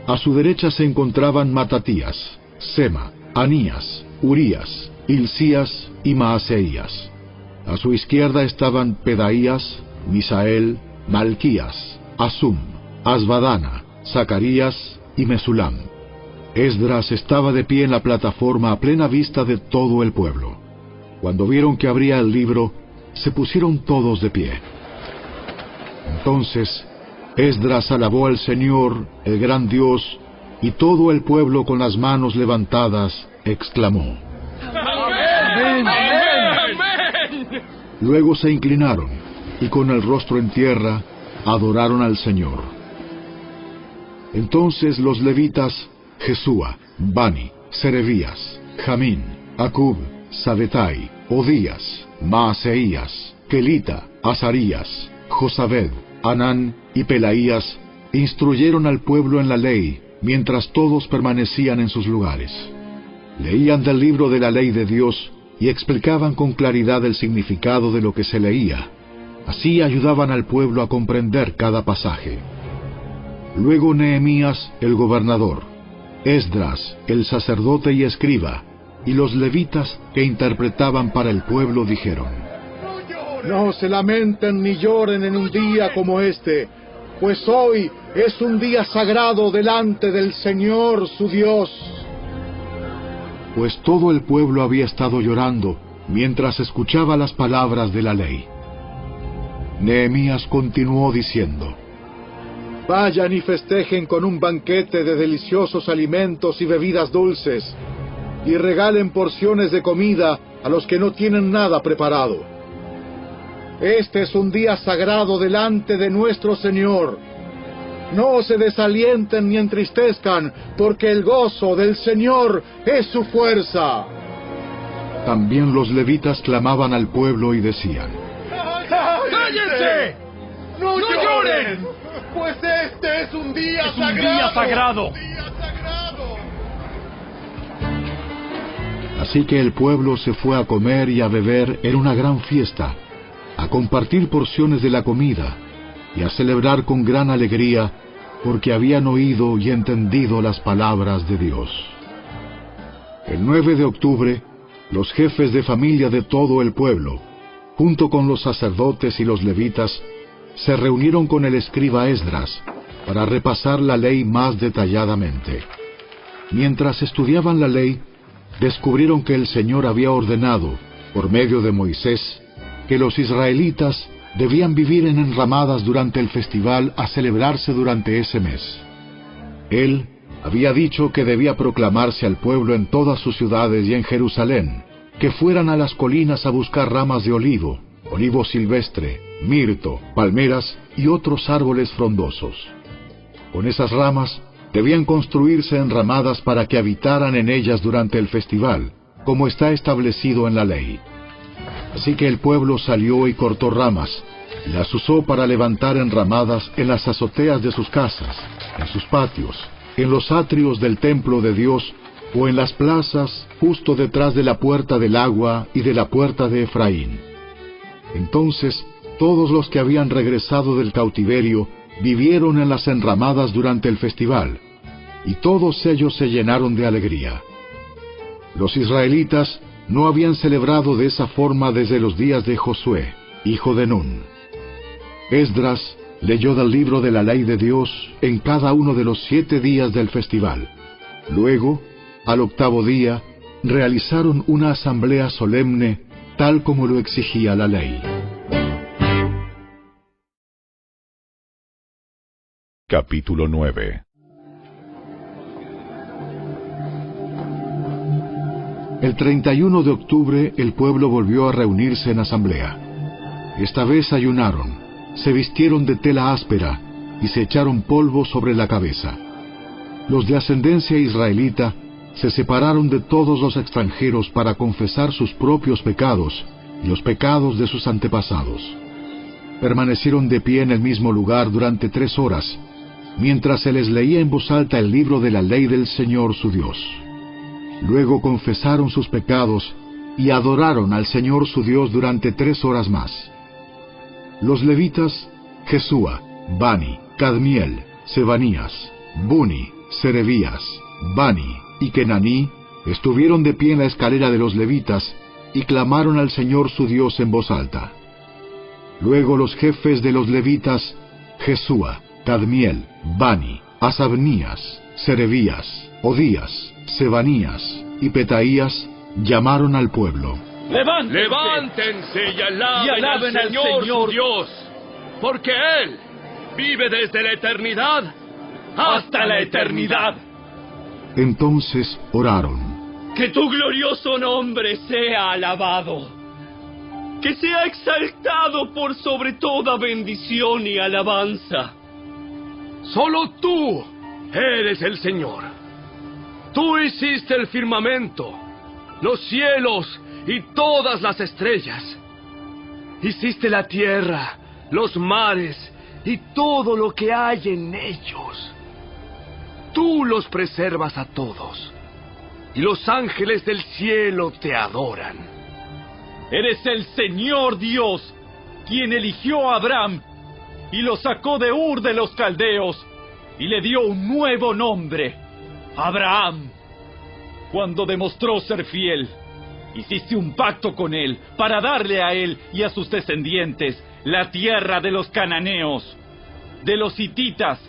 A su derecha se encontraban Matatías, Sema, Anías, Urías, Hilcías y Maaseías. A su izquierda estaban Pedaías, Misael, Malquías, Asum, Asbadana, Zacarías y Mesulam. Esdras estaba de pie en la plataforma a plena vista de todo el pueblo. Cuando vieron que abría el libro, se pusieron todos de pie. Entonces, Esdras alabó al Señor, el gran Dios, y todo el pueblo con las manos levantadas exclamó: ¡Amén! ¡Amén! Luego se inclinaron, y con el rostro en tierra, adoraron al Señor. Entonces los levitas, Jesúa, Bani, Serebías, Jamín, Acub, Sabetai, Odías, Maaseías, Kelita, Azarías, Josabed, Anán y Pelaías instruyeron al pueblo en la ley, mientras todos permanecían en sus lugares. Leían del libro de la ley de Dios y explicaban con claridad el significado de lo que se leía. Así ayudaban al pueblo a comprender cada pasaje. Luego Nehemías, el gobernador, Esdras, el sacerdote y escriba, y los levitas que interpretaban para el pueblo dijeron: No se lamenten ni lloren en un día como este, pues hoy es un día sagrado delante del Señor su Dios. Pues todo el pueblo había estado llorando mientras escuchaba las palabras de la ley. Nehemías continuó diciendo: Vayan y festejen con un banquete de deliciosos alimentos y bebidas dulces, y regalen porciones de comida a los que no tienen nada preparado. Este es un día sagrado delante de nuestro Señor. No se desalienten ni entristezcan, porque el gozo del Señor es su fuerza. También los levitas clamaban al pueblo y decían: ¡Cállense! ¡No lloren! Pues este es un día sagrado. Así que el pueblo se fue a comer y a beber en una gran fiesta, a compartir porciones de la comida y a celebrar con gran alegría, porque habían oído y entendido las palabras de Dios. El 9 de octubre, los jefes de familia de todo el pueblo, junto con los sacerdotes y los levitas, se reunieron con el escriba Esdras para repasar la ley más detalladamente. Mientras estudiaban la ley, descubrieron que el Señor había ordenado, por medio de Moisés, que los israelitas debían vivir en enramadas durante el festival a celebrarse durante ese mes. Él había dicho que debía proclamarse al pueblo en todas sus ciudades y en Jerusalén, que fueran a las colinas a buscar ramas de olivo, olivo silvestre, mirto, palmeras y otros árboles frondosos. Con esas ramas debían construirse enramadas para que habitaran en ellas durante el festival, como está establecido en la ley. Así que el pueblo salió y cortó ramas, y las usó para levantar enramadas en las azoteas de sus casas, en sus patios, en los atrios del templo de Dios, o en las plazas justo detrás de la puerta del agua y de la puerta de Efraín. Entonces todos los que habían regresado del cautiverio vivieron en las enramadas durante el festival, y todos ellos se llenaron de alegría. Los israelitas no habían celebrado de esa forma desde los días de Josué, hijo de Nun. Esdras leyó del libro de la ley de Dios en cada uno de los 7 días del festival. Luego, al 8º día, realizaron una asamblea solemne, tal como lo exigía la ley. Capítulo 9. El 31 de octubre el pueblo volvió a reunirse en asamblea. Esta vez ayunaron, se vistieron de tela áspera y se echaron polvo sobre la cabeza. Los de ascendencia israelita se separaron de todos los extranjeros para confesar sus propios pecados y los pecados de sus antepasados. Permanecieron de pie en el mismo lugar durante 3 horas, mientras se les leía en voz alta el libro de la ley del Señor su Dios. Luego confesaron sus pecados y adoraron al Señor su Dios durante 3 horas más. Los levitas, Jesúa, Bani, Cadmiel, Sebanías, Buni, Serebías, Bani y Kenaní, estuvieron de pie en la escalera de los levitas y clamaron al Señor su Dios en voz alta. Luego los jefes de los levitas, Jesúa, Cadmiel, Bani, Asabnías, Serebías, Odías, Sebanías y Petaías, llamaron al pueblo. ¡Levántense y alaben al Señor su Dios! Porque Él vive desde la eternidad hasta la eternidad. Entonces oraron. Que tu glorioso nombre sea alabado, que sea exaltado por sobre toda bendición y alabanza. Solo tú eres el Señor. Tú hiciste el firmamento, los cielos y todas las estrellas. Hiciste la tierra, los mares y todo lo que hay en ellos. Tú los preservas a todos, y los ángeles del cielo te adoran. Eres el Señor Dios, quien eligió a Abraham y lo sacó de Ur de los Caldeos y le dio un nuevo nombre, Abraham. Cuando demostró ser fiel, hiciste un pacto con él para darle a él y a sus descendientes la tierra de los cananeos, de los hititas,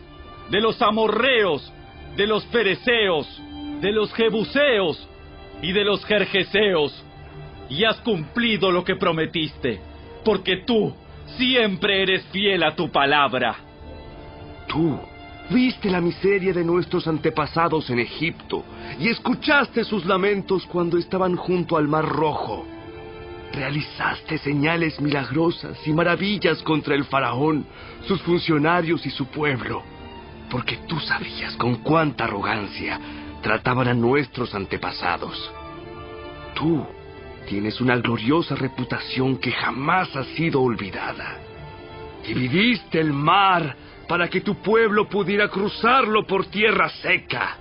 de los amorreos, de los fereceos, de los jebuseos y de los gergeseos, y has cumplido lo que prometiste, porque tú siempre eres fiel a tu palabra. Tú viste la miseria de nuestros antepasados en Egipto y escuchaste sus lamentos cuando estaban junto al Mar Rojo. Realizaste señales milagrosas y maravillas contra el faraón, sus funcionarios y su pueblo, porque tú sabías con cuánta arrogancia trataban a nuestros antepasados. Tú tienes una gloriosa reputación que jamás ha sido olvidada. Dividiste el mar para que tu pueblo pudiera cruzarlo por tierra seca.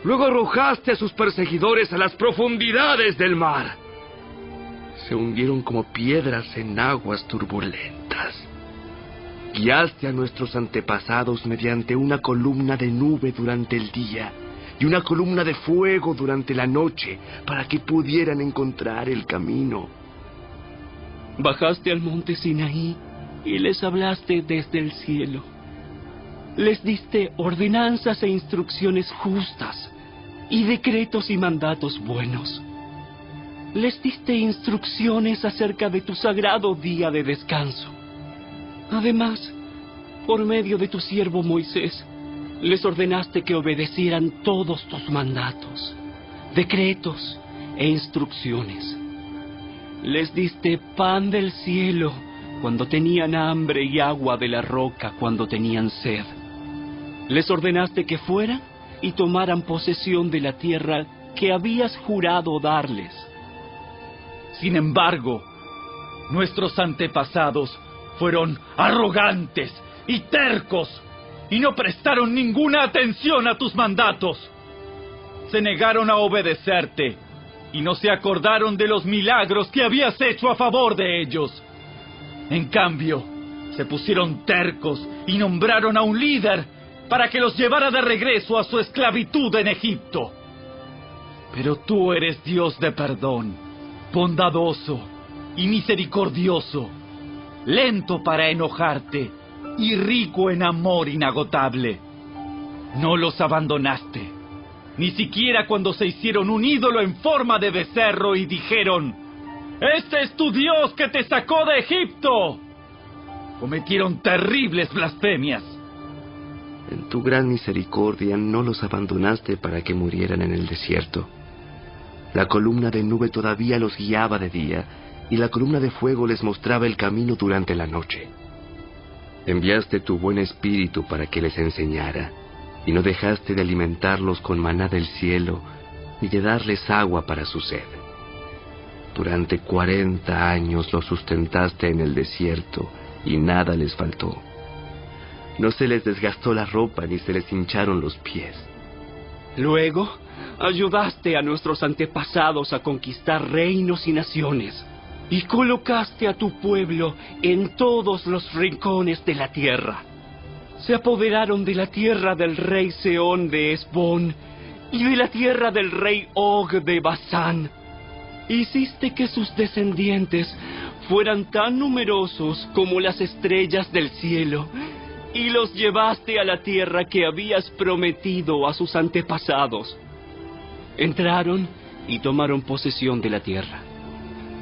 Luego arrojaste a sus perseguidores a las profundidades del mar. Se hundieron como piedras en aguas turbulentas. Guiaste a nuestros antepasados mediante una columna de nube durante el día y una columna de fuego durante la noche para que pudieran encontrar el camino. Bajaste al monte Sinaí y les hablaste desde el cielo. Les diste ordenanzas e instrucciones justas y decretos y mandatos buenos. Les diste instrucciones acerca de tu sagrado día de descanso. Además, por medio de tu siervo Moisés, les ordenaste que obedecieran todos tus mandatos, decretos e instrucciones. Les diste pan del cielo cuando tenían hambre y agua de la roca cuando tenían sed. Les ordenaste que fueran y tomaran posesión de la tierra que habías jurado darles. Sin embargo, nuestros antepasados fueron arrogantes y tercos y no prestaron ninguna atención a tus mandatos. Se negaron a obedecerte y no se acordaron de los milagros que habías hecho a favor de ellos. En cambio, se pusieron tercos y nombraron a un líder para que los llevara de regreso a su esclavitud en Egipto. Pero tú eres Dios de perdón, bondadoso y misericordioso, lento para enojarte y rico en amor inagotable. No los abandonaste, ni siquiera cuando se hicieron un ídolo en forma de becerro y dijeron: «¡Este es tu Dios que te sacó de Egipto!». Cometieron terribles blasfemias. En tu gran misericordia no los abandonaste para que murieran en el desierto. La columna de nube todavía los guiaba de día, y la columna de fuego les mostraba el camino durante la noche. Enviaste tu buen espíritu para que les enseñara, y no dejaste de alimentarlos con maná del cielo, ni de darles agua para su sed. Durante 40 años los sustentaste en el desierto, y nada les faltó. No se les desgastó la ropa, ni se les hincharon los pies. Luego, ayudaste a nuestros antepasados a conquistar reinos y naciones, y colocaste a tu pueblo en todos los rincones de la tierra. Se apoderaron de la tierra del rey Sehón de Hesbón y de la tierra del rey Og de Basán. Hiciste que sus descendientes fueran tan numerosos como las estrellas del cielo, y los llevaste a la tierra que habías prometido a sus antepasados. Entraron y tomaron posesión de la tierra.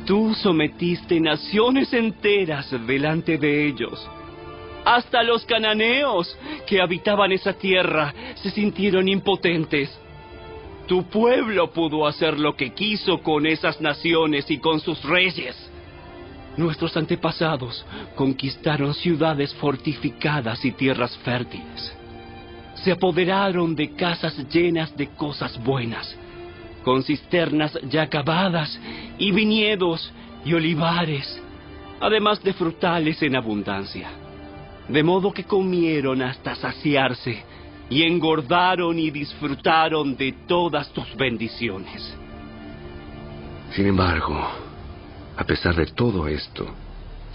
Tú sometiste naciones enteras delante de ellos. Hasta los cananeos que habitaban esa tierra se sintieron impotentes. Tu pueblo pudo hacer lo que quiso con esas naciones y con sus reyes. Nuestros antepasados conquistaron ciudades fortificadas y tierras fértiles. Se apoderaron de casas llenas de cosas buenas, con cisternas ya acabadas y viñedos y olivares, además de frutales en abundancia. De modo que comieron hasta saciarse y engordaron y disfrutaron de todas tus bendiciones. Sin embargo, a pesar de todo esto,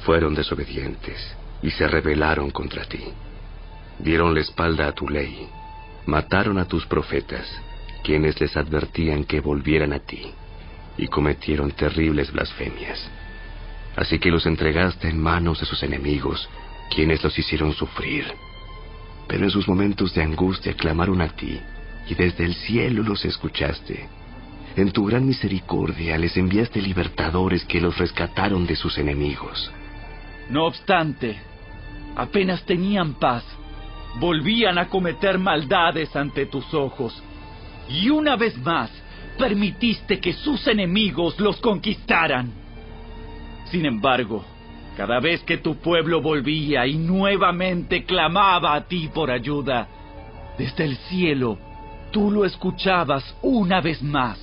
fueron desobedientes y se rebelaron contra ti. Dieron la espalda a tu ley, mataron a tus profetas, quienes les advertían que volvieran a ti, y cometieron terribles blasfemias. Así que los entregaste en manos de sus enemigos, quienes los hicieron sufrir. Pero en sus momentos de angustia clamaron a ti, y desde el cielo los escuchaste. En tu gran misericordia les enviaste libertadores que los rescataron de sus enemigos. No obstante, apenas tenían paz, volvían a cometer maldades ante tus ojos. Y una vez más, permitiste que sus enemigos los conquistaran. Sin embargo, cada vez que tu pueblo volvía y nuevamente clamaba a ti por ayuda, desde el cielo, tú lo escuchabas una vez más.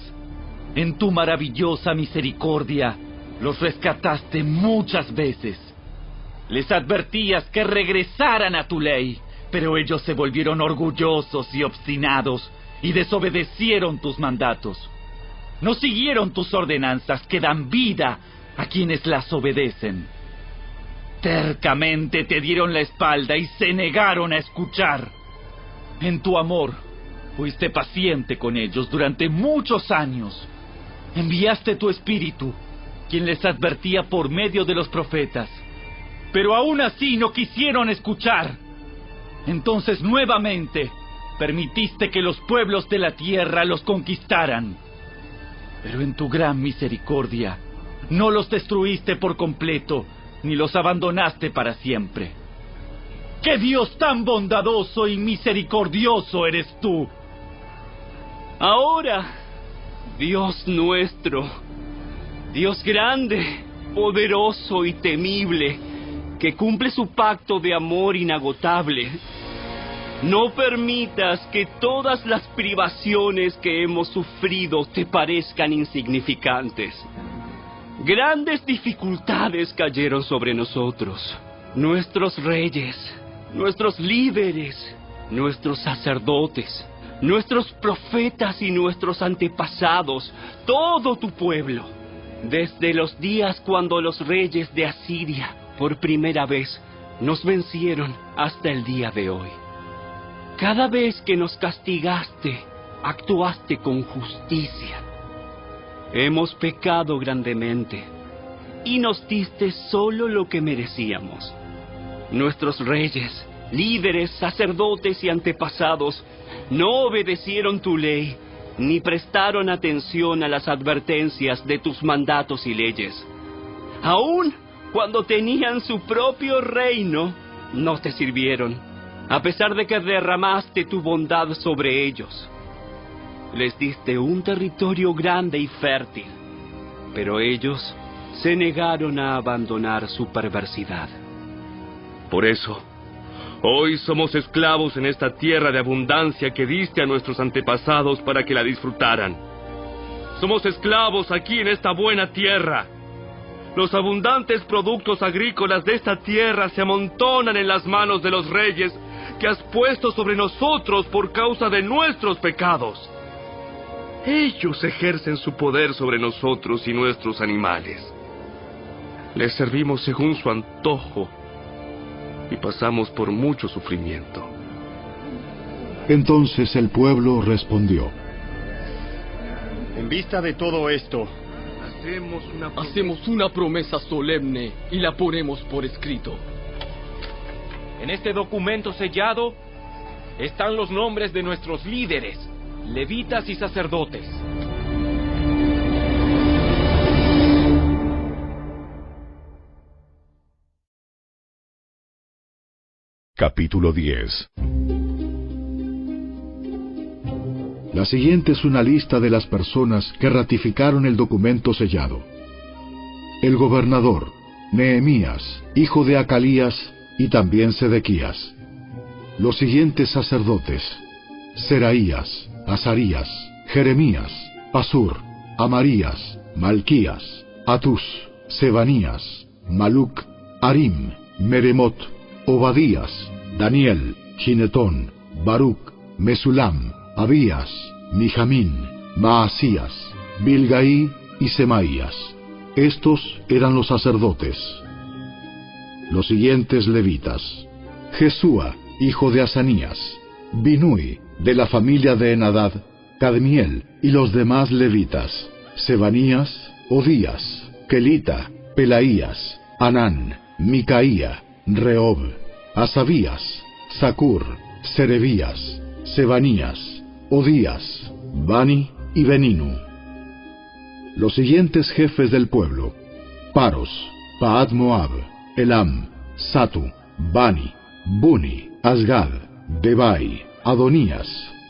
En tu maravillosa misericordia, los rescataste muchas veces. Les advertías que regresaran a tu ley, pero ellos se volvieron orgullosos y obstinados y desobedecieron tus mandatos. No siguieron tus ordenanzas que dan vida a quienes las obedecen. Tercamente te dieron la espalda y se negaron a escuchar. En tu amor, fuiste paciente con ellos durante muchos años. Enviaste tu espíritu, quien les advertía por medio de los profetas. Pero aún así no quisieron escuchar. Entonces nuevamente permitiste que los pueblos de la tierra los conquistaran. Pero en tu gran misericordia no los destruiste por completo, ni los abandonaste para siempre. ¡Qué Dios tan bondadoso y misericordioso eres tú! Ahora, Dios nuestro, Dios grande, poderoso y temible, que cumple su pacto de amor inagotable, no permitas que todas las privaciones que hemos sufrido te parezcan insignificantes. Grandes dificultades cayeron sobre nosotros. Nuestros reyes, nuestros líderes, nuestros sacerdotes, nuestros profetas y nuestros antepasados, todo tu pueblo, desde los días cuando los reyes de Asiria, por primera vez, nos vencieron hasta el día de hoy. Cada vez que nos castigaste, actuaste con justicia. Hemos pecado grandemente y nos diste solo lo que merecíamos. Nuestros reyes, líderes, sacerdotes y antepasados no obedecieron tu ley ni prestaron atención a las advertencias de tus mandatos y leyes. Aún cuando tenían su propio reino, no te sirvieron, a pesar de que derramaste tu bondad sobre ellos. Les diste un territorio grande y fértil, pero ellos se negaron a abandonar su perversidad. Por eso, hoy somos esclavos en esta tierra de abundancia que diste a nuestros antepasados para que la disfrutaran. Somos esclavos aquí en esta buena tierra. Los abundantes productos agrícolas de esta tierra se amontonan en las manos de los reyes que has puesto sobre nosotros por causa de nuestros pecados. Ellos ejercen su poder sobre nosotros y nuestros animales. Les servimos según su antojo y pasamos por mucho sufrimiento. Entonces el pueblo respondió: En vista de todo esto, hacemos una promesa solemne y la ponemos por escrito. En este documento sellado están los nombres de nuestros líderes, levitas y sacerdotes. Capítulo 10. La siguiente es una lista de las personas que ratificaron el documento sellado. El gobernador, Nehemías, hijo de Acalías, y también Sedequías. Los siguientes sacerdotes: Seraías, Azarías, Jeremías, Pasur, Amarías, Malquías, Atus, Sebanías, Maluc, Arim, Meremot, Obadías, Daniel, Ginetón, Baruc, Mesulam, Abías, Mijamín, Maasías, Bilgaí y Semaías. Estos eran los sacerdotes. Los siguientes levitas: Jesúa, hijo de Asanías, Binui, de la familia de Enadad, Cadmiel y los demás levitas: Sebanías, Odías, Kelita, Pelaías, Anán, Micaía, Rehob, Asabías, Zacur, Serebías, Sebanías, Odías, Bani y Beninu. los siguientes jefes del pueblo: Paros, Paat Moab, Elam, Satu, Bani, Buni, Asgad, Bebai, Adonías,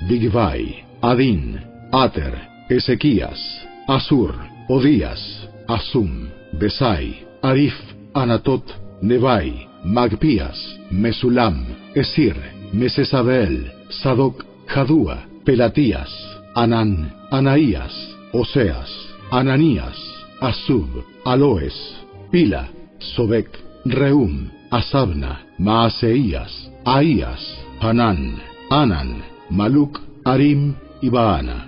Bigvai, Adin, Ater, Ezequías, Asur, Odías, Asum, Besai, Arif, Anatot, Nebai, Magpías, Mesulam, Esir, Mesesabel, Sadoc, Jadúa, Pelatías, Anán, Anaías, Oseas, Ananías, Asub, Aloes, Pila, Sobek, Reum, Asabna, Maaseías, Ahías, Hanán, Anan, Maluc, Arim y Baana.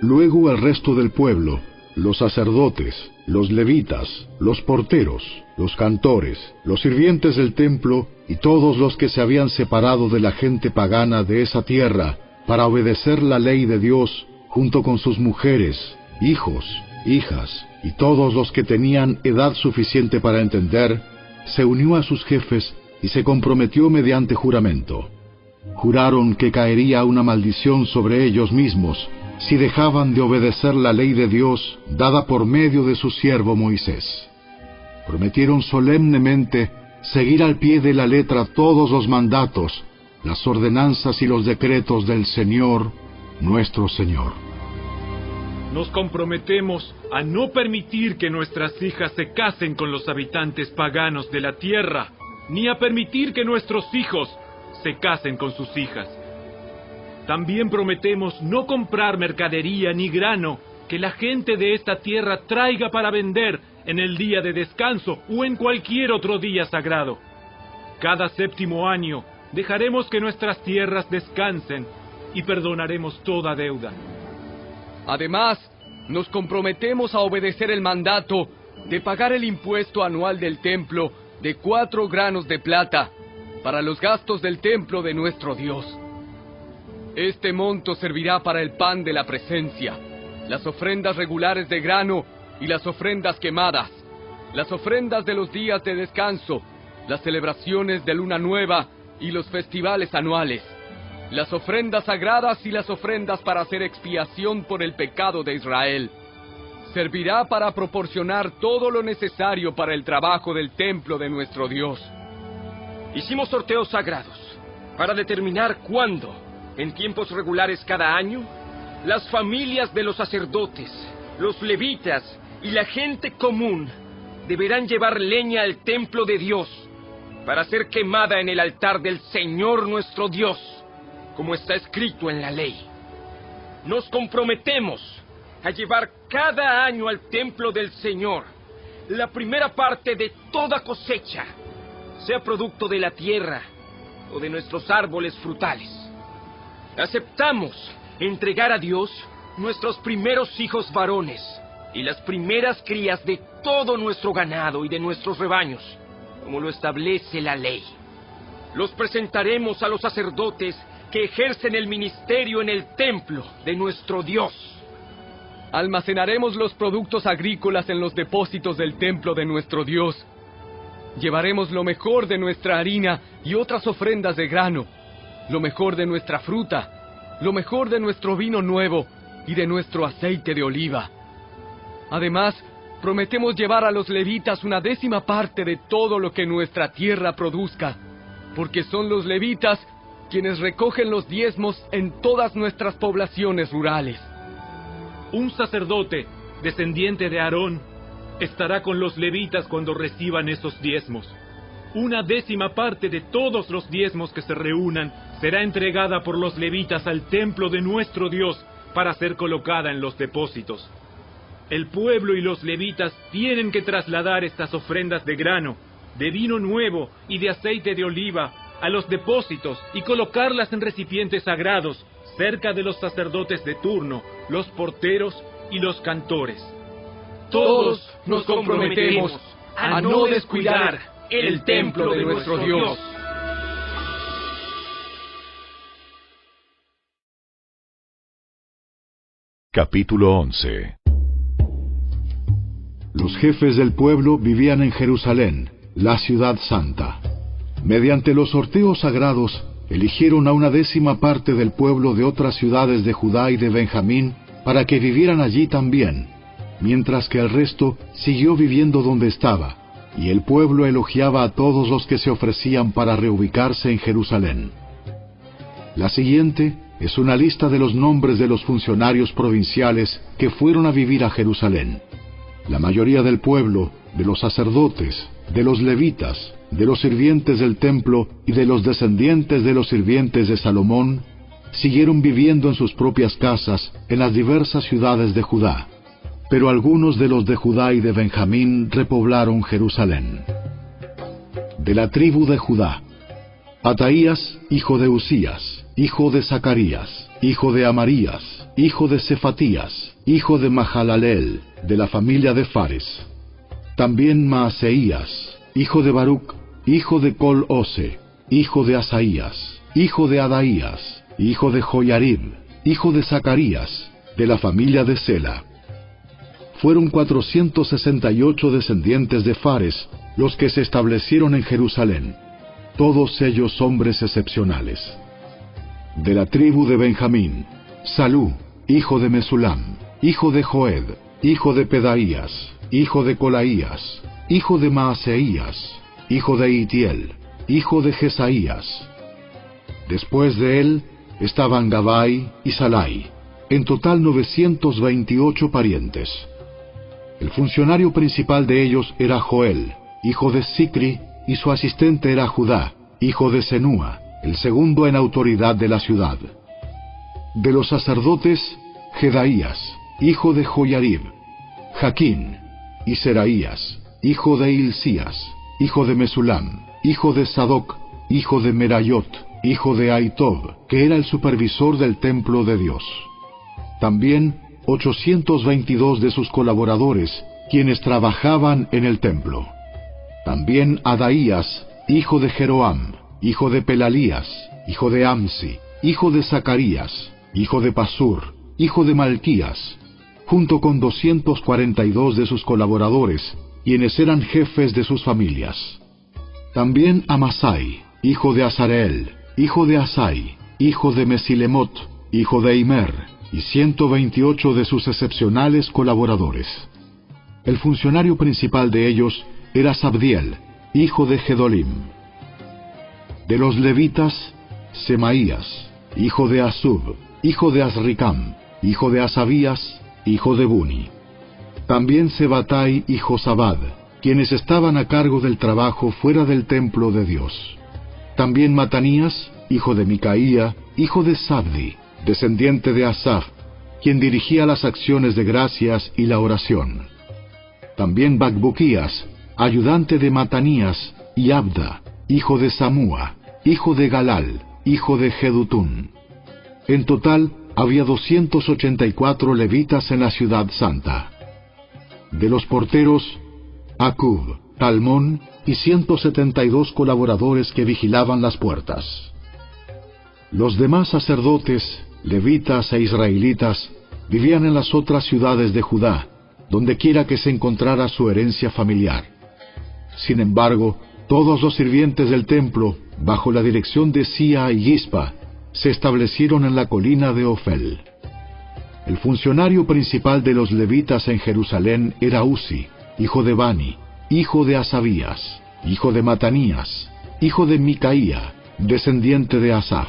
Luego el resto del pueblo, los sacerdotes, los levitas, los porteros, los cantores, los sirvientes del templo y todos los que se habían separado de la gente pagana de esa tierra para obedecer la ley de Dios, junto con sus mujeres, hijos, hijas y todos los que tenían edad suficiente para entender, se unió a sus jefes y se comprometió mediante juramento. Juraron que caería una maldición sobre ellos mismos si dejaban de obedecer la ley de Dios dada por medio de su siervo Moisés. Prometieron solemnemente seguir al pie de la letra todos los mandatos, las ordenanzas y los decretos del Señor, nuestro Señor. Nos comprometemos a no permitir que nuestras hijas se casen con los habitantes paganos de la tierra, ni a permitir que nuestros hijos se casen con sus hijas. También prometemos no comprar mercadería ni grano que la gente de esta tierra traiga para vender en el día de descanso o en cualquier otro día sagrado. Cada 7º año dejaremos que nuestras tierras descansen y perdonaremos toda deuda. Además, nos comprometemos a obedecer el mandato de pagar el impuesto anual del templo de 4 granos de plata para los gastos del templo de nuestro Dios. Este monto servirá para el pan de la presencia, las ofrendas regulares de grano y las ofrendas quemadas, las ofrendas de los días de descanso, las celebraciones de luna nueva y los festivales anuales, las ofrendas sagradas y las ofrendas para hacer expiación por el pecado de Israel. Servirá para proporcionar todo lo necesario para el trabajo del templo de nuestro Dios. Hicimos sorteos sagrados para determinar cuándo, en tiempos regulares cada año, las familias de los sacerdotes, los levitas y la gente común deberán llevar leña al templo de Dios para ser quemada en el altar del Señor nuestro Dios, como está escrito en la ley. Nos comprometemos a llevar cada año al templo del Señor la primera parte de toda cosecha, sea producto de la tierra o de nuestros árboles frutales. Aceptamos entregar a Dios nuestros primeros hijos varones y las primeras crías de todo nuestro ganado y de nuestros rebaños, como lo establece la ley. Los presentaremos a los sacerdotes que ejercen el ministerio en el templo de nuestro Dios. Almacenaremos los productos agrícolas en los depósitos del templo de nuestro Dios. Llevaremos lo mejor de nuestra harina y otras ofrendas de grano, lo mejor de nuestra fruta, lo mejor de nuestro vino nuevo y de nuestro aceite de oliva. Además, prometemos llevar a los levitas una 10ª parte de todo lo que nuestra tierra produzca, porque son los levitas quienes recogen los diezmos en todas nuestras poblaciones rurales. Un sacerdote, descendiente de Aarón, estará con los levitas cuando reciban esos diezmos. Una 10ª parte de todos los diezmos que se reúnan será entregada por los levitas al templo de nuestro Dios para ser colocada en los depósitos. El pueblo y los levitas tienen que trasladar estas ofrendas de grano, de vino nuevo y de aceite de oliva a los depósitos y colocarlas en recipientes sagrados cerca de los sacerdotes de turno, los porteros y los cantores. Todos nos comprometemos a no descuidar el templo de nuestro Dios. Capítulo 11. Los jefes del pueblo vivían en Jerusalén, la ciudad santa. Mediante los sorteos sagrados, eligieron a una 10ª parte del pueblo de otras ciudades de Judá y de Benjamín para que vivieran allí también, mientras que el resto siguió viviendo donde estaba, y el pueblo elogiaba a todos los que se ofrecían para reubicarse en Jerusalén. La siguiente es una lista de los nombres de los funcionarios provinciales que fueron a vivir a Jerusalén. La mayoría del pueblo, de los sacerdotes, de los levitas, de los sirvientes del templo y de los descendientes de los sirvientes de Salomón, siguieron viviendo en sus propias casas en las diversas ciudades de Judá. Pero algunos de los de Judá y de Benjamín repoblaron Jerusalén. De la tribu de Judá: Ataías, hijo de Usías, hijo de Zacarías, hijo de Amarías, hijo de Cefatías, hijo de Mahalaleel, de la familia de Fares. También Maaseías, hijo de Baruc, hijo de Col-Ose, hijo de Asaías, hijo de Adaías, hijo de Joyarib, hijo de Zacarías, de la familia de Sela. Fueron 468 descendientes de Fares los que se establecieron en Jerusalén, todos ellos hombres excepcionales. De la tribu de Benjamín: Salú, hijo de Mesulam, hijo de Joed, hijo de Pedaías, hijo de Colaías, hijo de Maaseías, hijo de Itiel, hijo de Jesaías. Después de él estaban Gabai y Salai, en total 928 parientes. El funcionario principal de ellos era Joel, hijo de Sicri, y su asistente era Judá, hijo de Senúa, el segundo en autoridad de la ciudad. De los sacerdotes: Jedaías, hijo de Joyarib, Jaquín, y Seraías, hijo de Hilcías, hijo de Mesulam, hijo de Sadoc, hijo de Merayot, hijo de Ahitob, que era el supervisor del templo de Dios. También 822 de sus colaboradores, quienes trabajaban en el templo. También Adaías, hijo de Jeroam, hijo de Pelalías, hijo de Amsi, hijo de Zacarías, hijo de Pasur, hijo de Malquías, junto con 242 de sus colaboradores, quienes eran jefes de sus familias. También Amasai, hijo de Azareel, hijo de Asai, hijo de Mesilemot, hijo de Imer, y 128 de sus excepcionales colaboradores. El funcionario principal de ellos era Sabdiel, hijo de Gedolim. De los levitas: Semaías, hijo de Asub, hijo de Azricam, hijo de Asabías, hijo de Buni. También Sebatai y Josabad, quienes estaban a cargo del trabajo fuera del templo de Dios. También Matanías, hijo de Micaía, hijo de Sabdi, descendiente de Asaf, quien dirigía las acciones de gracias y la oración. También Bacbuquías, ayudante de Matanías, y Abda, hijo de Samúa, hijo de Galal, hijo de Jedutún. En total había 284 levitas en la ciudad santa. De los porteros: Acub, Talmón y 172 colaboradores que vigilaban las puertas. Los demás sacerdotes, levitas e israelitas vivían en las otras ciudades de Judá, donde quiera que se encontrara su herencia familiar. Sin embargo, todos los sirvientes del templo, bajo la dirección de Sia y Gispa, se establecieron en la colina de Ofel. El funcionario principal de los levitas en Jerusalén era Uzi, hijo de Bani, hijo de Asabías, hijo de Matanías, hijo de Micaía, descendiente de Asaf.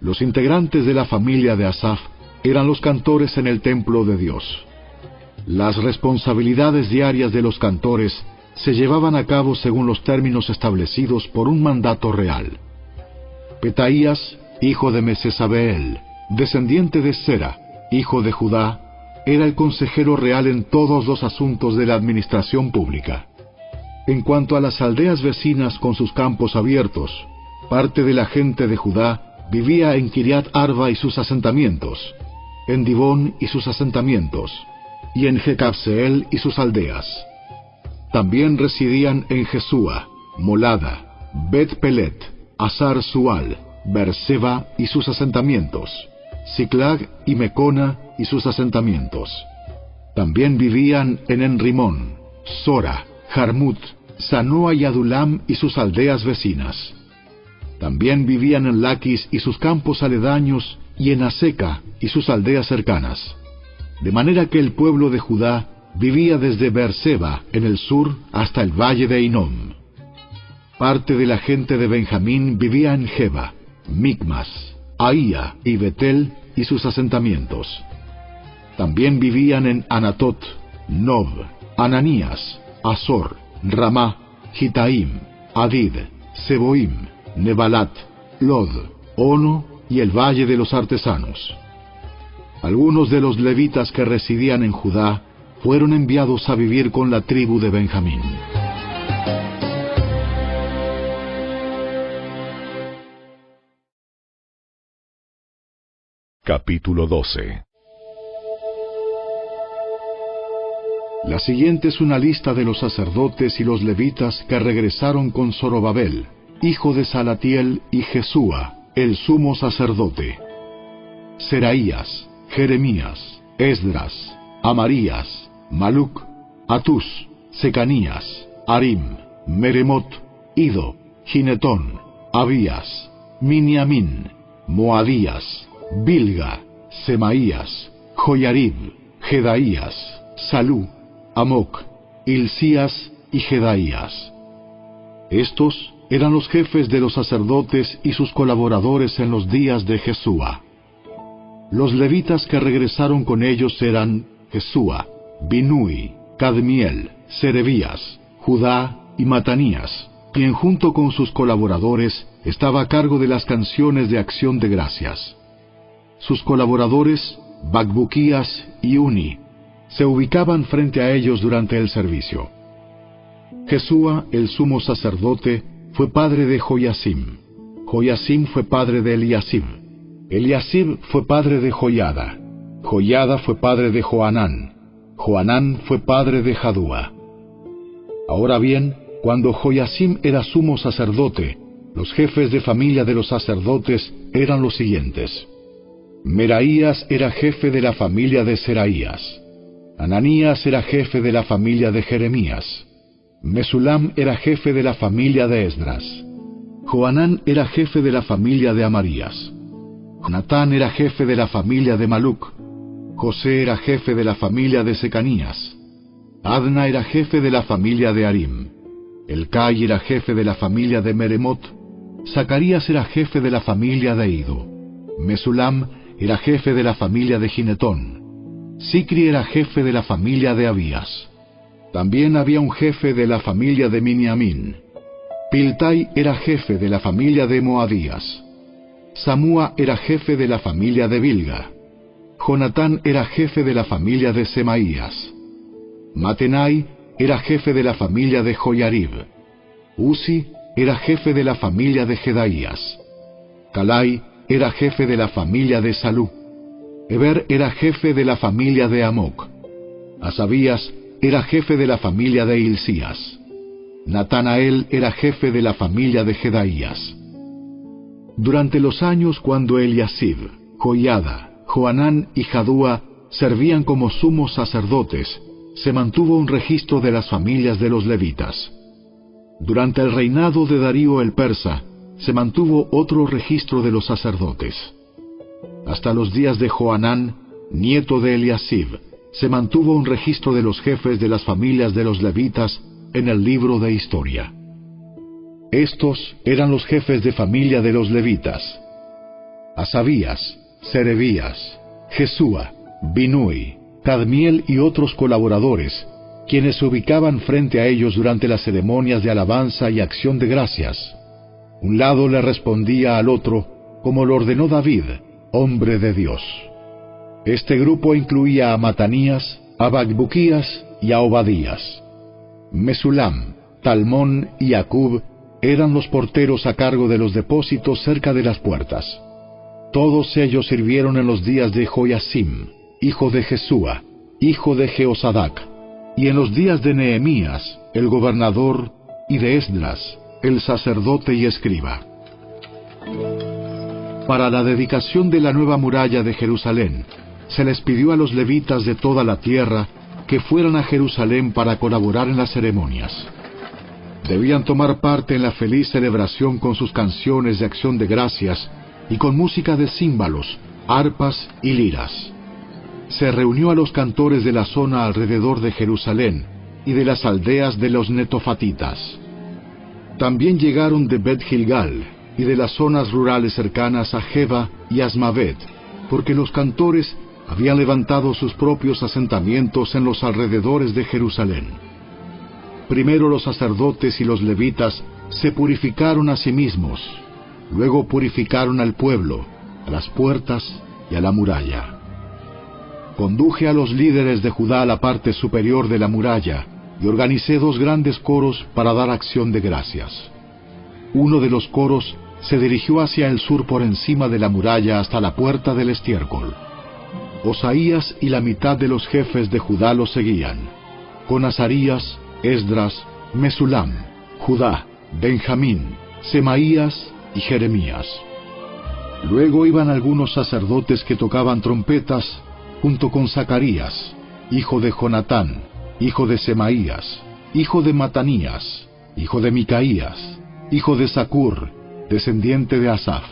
Los integrantes de la familia de Asaf eran los cantores en el templo de Dios. Las responsabilidades diarias de los cantores se llevaban a cabo según los términos establecidos por un mandato real. Petaías, hijo de Mesesabeel, descendiente de Sera, hijo de Judá, era el consejero real en todos los asuntos de la administración pública. En cuanto a las aldeas vecinas con sus campos abiertos, parte de la gente de Judá vivía en Kiriat Arba y sus asentamientos, en Dibón y sus asentamientos, y en Jecabseel y sus aldeas. También residían en Jesúa, Molada, Bet Pelet, Azar Sual, Berseba y sus asentamientos, Siclag y Mecona y sus asentamientos. También vivían en Enrimón, Sora, Jarmut, Sanoa y Adulam y sus aldeas vecinas. También vivían en Laquis y sus campos aledaños, y en Aseca y sus aldeas cercanas, de manera que el pueblo de Judá vivía desde Beerseba en el sur hasta el valle de Hinnom. Parte de la gente de Benjamín vivía en Geba, Micmas, Ahía y Betel y sus asentamientos. También vivían en Anatot, Nob, Ananías, Azor, Ramá, Gitaim, Adid, Seboim, Nebalat, Lod, Ono y el valle de los artesanos. Algunos de los levitas que residían en Judá fueron enviados a vivir con la tribu de Benjamín. Capítulo 12. La siguiente es una lista de los sacerdotes y los levitas que regresaron con Zorobabel, hijo de Salatiel, y Jesúa, el sumo sacerdote: Seraías, Jeremías, Esdras, Amarías, Maluc, Atus, Secanías, Arim, Meremot, Ido, Ginetón, Abías, Miniamín, Moadías, Bilga, Semaías, Joyarib, Jedaías, Salú, Amoc, Hilcías y Jedaías. Estos eran los jefes de los sacerdotes y sus colaboradores en los días de Jesúa. Los levitas que regresaron con ellos eran Jesúa, Binui, Cadmiel, Serebías, Judá y Matanías, quien junto con sus colaboradores estaba a cargo de las canciones de acción de gracias. Sus colaboradores, Bacbuquías y Uni, se ubicaban frente a ellos durante el servicio. Jesúa, el sumo sacerdote, fue padre de Joyasim. Joyasim fue padre de Eliasib. Eliasib fue padre de Joyada. Joyada fue padre de Joanán. Joanán fue padre de Jadúa. Ahora bien, cuando Joyasim era sumo sacerdote, los jefes de familia de los sacerdotes eran los siguientes: Meraías era jefe de la familia de Seraías. Ananías era jefe de la familia de Jeremías. Mesulam era jefe de la familia de Esdras. Joanán era jefe de la familia de Amarías. Natán era jefe de la familia de Maluc. José era jefe de la familia de Secanías. Adna era jefe de la familia de Arim. Elcai era jefe de la familia de Meremot. Zacarías era jefe de la familia de Ido. Mesulam era jefe de la familia de Ginetón. Sicri era jefe de la familia de Abías. También había un jefe de la familia de Miniamín. Piltai era jefe de la familia de Moadías. Samúa era jefe de la familia de Bilga. Jonatán era jefe de la familia de Semaías. Matenai era jefe de la familia de Joyarib. Uzi era jefe de la familia de Jedaías. Calai era jefe de la familia de Salú. Eber era jefe de la familia de Amoc. Asabías era jefe de la familia de Hilcías. Natanael era jefe de la familia de Jedaías. Durante los años cuando Eliasib, Joyada, Joanán y Jadúa servían como sumos sacerdotes, se mantuvo un registro de las familias de los levitas. Durante el reinado de Darío el persa, se mantuvo otro registro de los sacerdotes. Hasta los días de Joanán, nieto de Eliasib, se mantuvo un registro de los jefes de las familias de los levitas en el libro de historia. Estos eran los jefes de familia de los levitas: Asabías, Serebías, Jesúa, Binui, Cadmiel y otros colaboradores, quienes se ubicaban frente a ellos durante las ceremonias de alabanza y acción de gracias. Un lado le respondía al otro, como lo ordenó David, hombre de Dios. Este grupo incluía a Matanías, a Bacbuquías y a Obadías. Mesulam, Talmón y Acub eran los porteros a cargo de los depósitos cerca de las puertas. Todos ellos sirvieron en los días de Joyasim, hijo de Jesúa, hijo de Jeosadac, y en los días de Nehemías, el gobernador, y de Esdras, el sacerdote y escriba. Para la dedicación de la nueva muralla de Jerusalén, se les pidió a los levitas de toda la tierra que fueran a Jerusalén para colaborar en las ceremonias. Debían tomar parte en la feliz celebración con sus canciones de acción de gracias y con música de címbalos, arpas y liras. Se reunió a los cantores de la zona alrededor de Jerusalén y de las aldeas de los netofatitas. También llegaron de Bet Gilgal y de las zonas rurales cercanas a Geba y Asmavet, porque los cantores habían levantado sus propios asentamientos en los alrededores de Jerusalén. Primero los sacerdotes y los levitas se purificaron a sí mismos, luego purificaron al pueblo, a las puertas y a la muralla. Conduje a los líderes de Judá a la parte superior de la muralla y organicé 2 grandes coros para dar acción de gracias. Uno de los coros se dirigió hacia el sur por encima de la muralla hasta la puerta del estiércol. Osaías y la mitad de los jefes de Judá lo seguían, con Azarías, Esdras, Mesulam, Judá, Benjamín, Semaías y Jeremías. Luego iban algunos sacerdotes que tocaban trompetas, junto con Zacarías, hijo de Jonatán, hijo de Semaías, hijo de Matanías, hijo de Micaías, hijo de Zacur, descendiente de Asaf.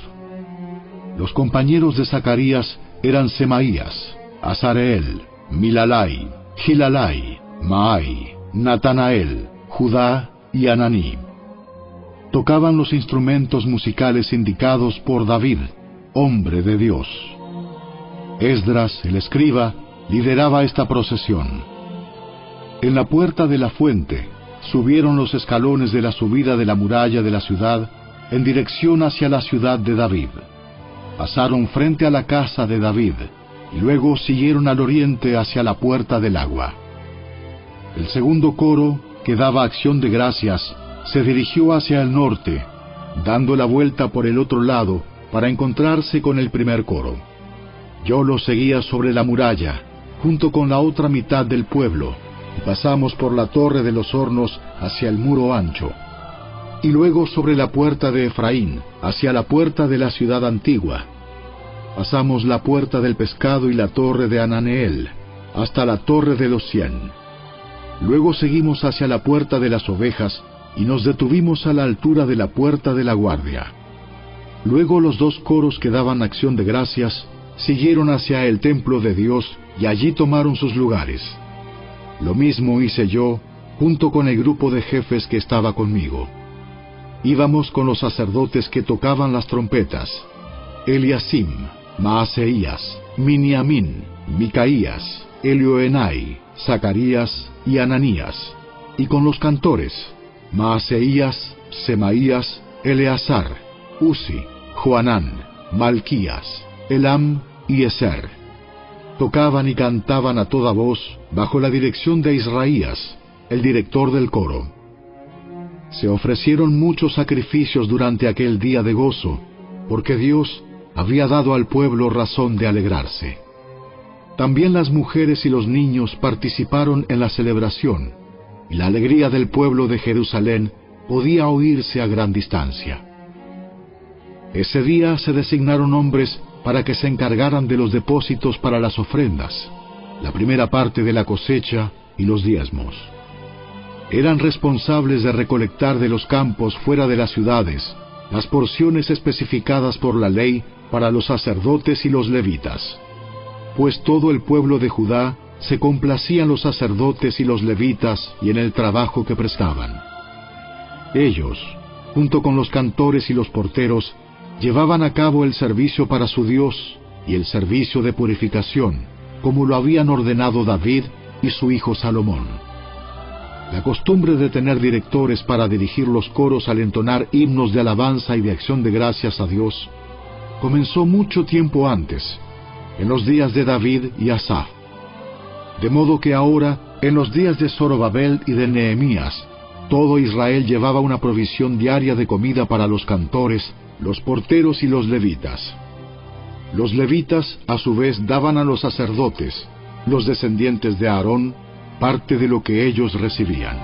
Los compañeros de Zacarías eran Semaías, Azareel, Milalai, Gilalai, Maai, Natanael, Judá y Ananí. Tocaban los instrumentos musicales indicados por David, hombre de Dios. Esdras, el escriba, lideraba esta procesión. En la puerta de la fuente subieron los escalones de la subida de la muralla de la ciudad en dirección hacia la ciudad de David. Pasaron frente a la casa de David y luego siguieron al oriente hacia la puerta del agua. El segundo coro, que daba acción de gracias, se dirigió hacia el norte, dando la vuelta por el otro lado para encontrarse con el primer coro. Yo lo seguía sobre la muralla, junto con la otra mitad del pueblo, y pasamos por la torre de los hornos hacia el muro ancho, y luego sobre la puerta de Efraín, hacia la puerta de la ciudad antigua. Pasamos la puerta del pescado y la torre de Ananeel, hasta la torre de los 100. Luego seguimos hacia la puerta de las ovejas, y nos detuvimos a la altura de la puerta de la guardia. Luego los 2 coros que daban acción de gracias siguieron hacia el templo de Dios y allí tomaron sus lugares. Lo mismo hice yo, junto con el grupo de jefes que estaba conmigo. Íbamos con los sacerdotes que tocaban las trompetas: Eliasim, Maaseías, Miniamín, Micaías, Elioenai, Zacarías y Ananías, y con los cantores: Maaseías, Semaías, Eleazar, Uzi, Joanán, Malquías, Elam y Eser. Tocaban y cantaban a toda voz bajo la dirección de Israías, el director del coro. Se ofrecieron muchos sacrificios durante aquel día de gozo, porque Dios había dado al pueblo razón de alegrarse. También las mujeres y los niños participaron en la celebración, y la alegría del pueblo de Jerusalén podía oírse a gran distancia. Ese día se designaron hombres para que se encargaran de los depósitos para las ofrendas, la primera parte de la cosecha y los diezmos. Eran responsables de recolectar de los campos fuera de las ciudades las porciones especificadas por la ley para los sacerdotes y los levitas, pues todo el pueblo de Judá se complacía en los sacerdotes y los levitas y en el trabajo que prestaban. Ellos, junto con los cantores y los porteros, llevaban a cabo el servicio para su Dios y el servicio de purificación, como lo habían ordenado David y su hijo Salomón. La costumbre de tener directores para dirigir los coros al entonar himnos de alabanza y de acción de gracias a Dios comenzó mucho tiempo antes, en los días de David y Asaf. De modo que ahora, en los días de Zorobabel y de Nehemías, todo Israel llevaba una provisión diaria de comida para los cantores, los porteros y los levitas. Los levitas, a su vez, daban a los sacerdotes, los descendientes de Aarón, parte de lo que ellos recibían.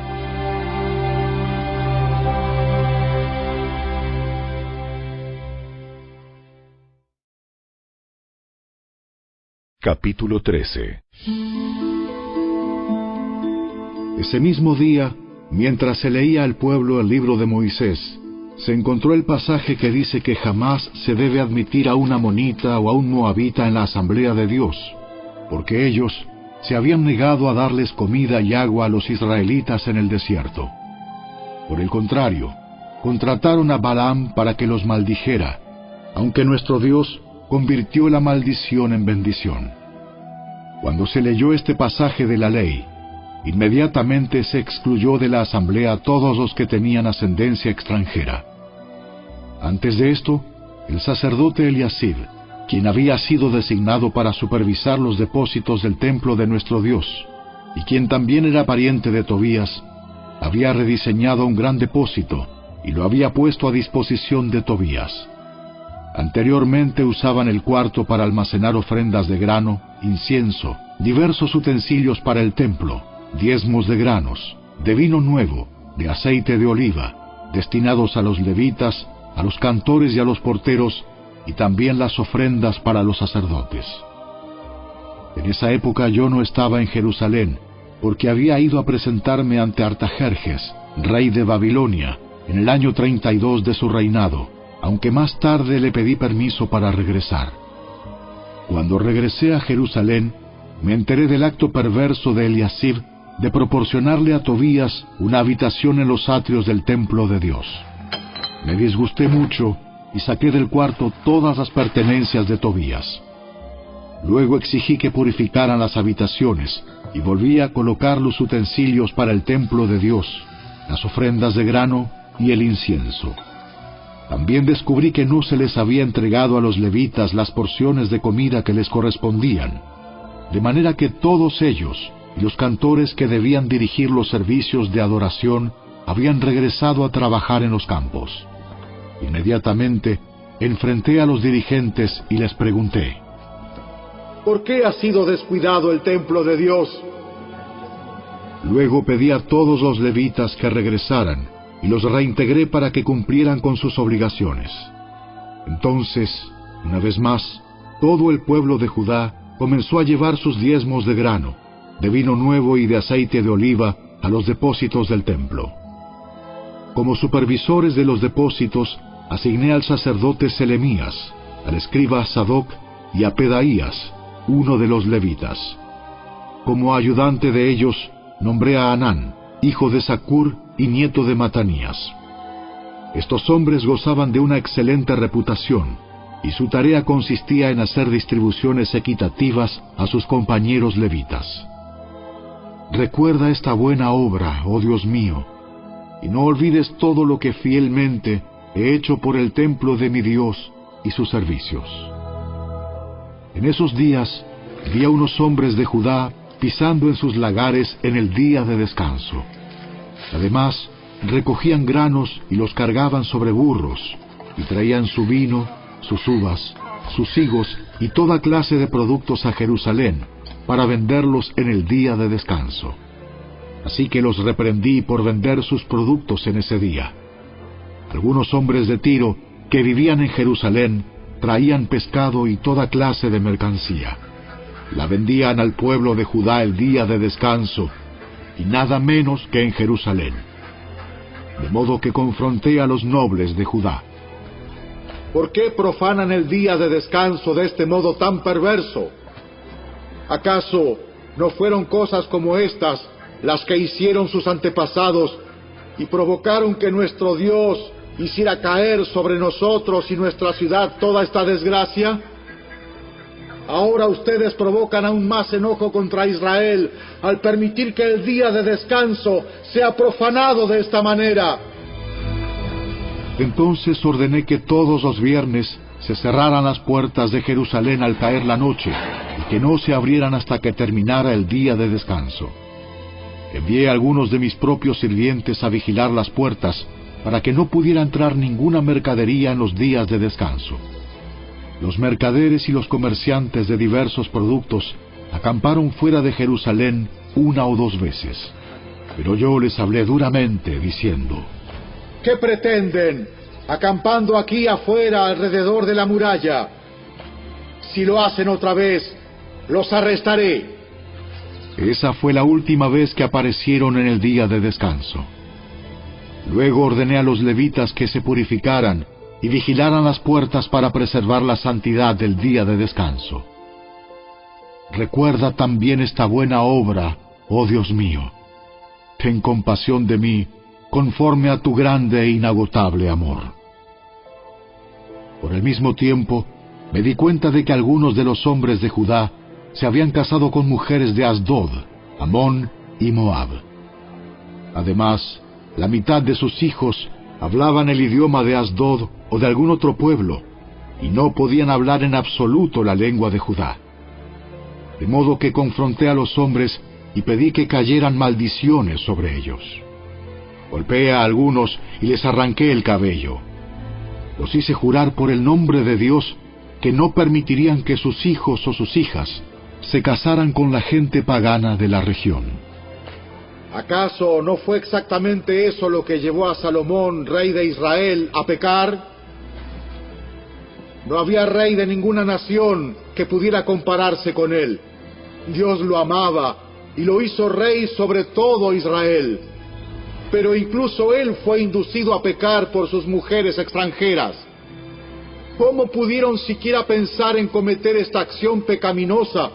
Capítulo 13. Ese mismo día, mientras se leía al pueblo el libro de Moisés, se encontró el pasaje que dice que jamás se debe admitir a un amonita o a un moabita en la asamblea de Dios, porque ellos se habían negado a darles comida y agua a los israelitas en el desierto. Por el contrario, contrataron a Balaam para que los maldijera, aunque nuestro Dios convirtió la maldición en bendición. Cuando se leyó este pasaje de la ley, inmediatamente se excluyó de la asamblea a todos los que tenían ascendencia extranjera. Antes de esto, el sacerdote Eliasib, quien había sido designado para supervisar los depósitos del templo de nuestro Dios, y quien también era pariente de Tobías, había rediseñado un gran depósito y lo había puesto a disposición de Tobías. Anteriormente usaban el cuarto para almacenar ofrendas de grano, incienso, diversos utensilios para el templo, diezmos de granos, de vino nuevo, de aceite de oliva, destinados a los levitas, a los cantores y a los porteros, y también las ofrendas para los sacerdotes. En esa época yo no estaba en Jerusalén, porque había ido a presentarme ante Artajerjes, rey de Babilonia, en el año 32 de su reinado, aunque más tarde le pedí permiso para regresar. Cuando regresé a Jerusalén, me enteré del acto perverso de Eliasib de proporcionarle a Tobías una habitación en los atrios del templo de Dios. Me disgusté mucho y saqué del cuarto todas las pertenencias de Tobías. Luego exigí que purificaran las habitaciones y volví a colocar los utensilios para el templo de Dios, las ofrendas de grano y el incienso. También descubrí que no se les había entregado a los levitas las porciones de comida que les correspondían, de manera que todos ellos y los cantores que debían dirigir los servicios de adoración habían regresado a trabajar en los campos. Inmediatamente enfrenté a los dirigentes y les pregunté: ¿por qué ha sido descuidado el templo de Dios? Luego pedí a todos los levitas que regresaran y los reintegré para que cumplieran con sus obligaciones. Entonces, una vez más, todo el pueblo de Judá comenzó a llevar sus diezmos de grano, de vino nuevo y de aceite de oliva a los depósitos del templo. Como supervisores de los depósitos, asigné al sacerdote Selemías, al escriba Sadoc y a Pedaías, uno de los levitas. Como ayudante de ellos, nombré a Anán, hijo de Zacur y nieto de Matanías. Estos hombres gozaban de una excelente reputación, y su tarea consistía en hacer distribuciones equitativas a sus compañeros levitas. Recuerda esta buena obra, oh Dios mío, y no olvides todo lo que fielmente he hecho por el templo de mi Dios y sus servicios. En esos días vi a unos hombres de Judá pisando en sus lagares en el día de descanso. Además, recogían granos y los cargaban sobre burros, y traían su vino, sus uvas, sus higos y toda clase de productos a Jerusalén, para venderlos en el día de descanso. Así que los reprendí por vender sus productos en ese día. Algunos hombres de Tiro, que vivían en Jerusalén, traían pescado y toda clase de mercancía. La vendían al pueblo de Judá el día de descanso, y nada menos que en Jerusalén. De modo que confronté a los nobles de Judá. ¿Por qué profanan el día de descanso de este modo tan perverso? ¿Acaso no fueron cosas como estas las que hicieron sus antepasados y provocaron que nuestro Dios hiciera caer sobre nosotros y nuestra ciudad toda esta desgracia? Ahora ustedes provocan aún más enojo contra Israel al permitir que el día de descanso sea profanado de esta manera. Entonces ordené que todos los viernes se cerraran las puertas de Jerusalén al caer la noche, y que no se abrieran hasta que terminara el día de descanso. Envié a algunos de mis propios sirvientes a vigilar las puertas, para que no pudiera entrar ninguna mercadería en los días de descanso. Los mercaderes y los comerciantes de diversos productos acamparon fuera de Jerusalén 1 o 2 veces. Pero yo les hablé duramente, diciendo: ¿qué pretenden, acampando aquí afuera alrededor de la muralla? Si lo hacen otra vez, los arrestaré. Esa fue la última vez que aparecieron en el día de descanso. Luego ordené a los levitas que se purificaran y vigilaran las puertas para preservar la santidad del día de descanso. Recuerda también esta buena obra, oh Dios mío. Ten compasión de mí, conforme a tu grande e inagotable amor. Por el mismo tiempo, me di cuenta de que algunos de los hombres de Judá se habían casado con mujeres de Asdod, Amón y Moab. Además, la mitad de sus hijos hablaban el idioma de Asdod o de algún otro pueblo, y no podían hablar en absoluto la lengua de Judá. De modo que confronté a los hombres y pedí que cayeran maldiciones sobre ellos. Golpeé a algunos y les arranqué el cabello. Los hice jurar por el nombre de Dios que no permitirían que sus hijos o sus hijas se casaran con la gente pagana de la región. ¿Acaso no fue exactamente eso lo que llevó a Salomón, rey de Israel, a pecar? No había rey de ninguna nación que pudiera compararse con él. Dios lo amaba y lo hizo rey sobre todo Israel. Pero incluso él fue inducido a pecar por sus mujeres extranjeras. ¿Cómo pudieron siquiera pensar en cometer esta acción pecaminosa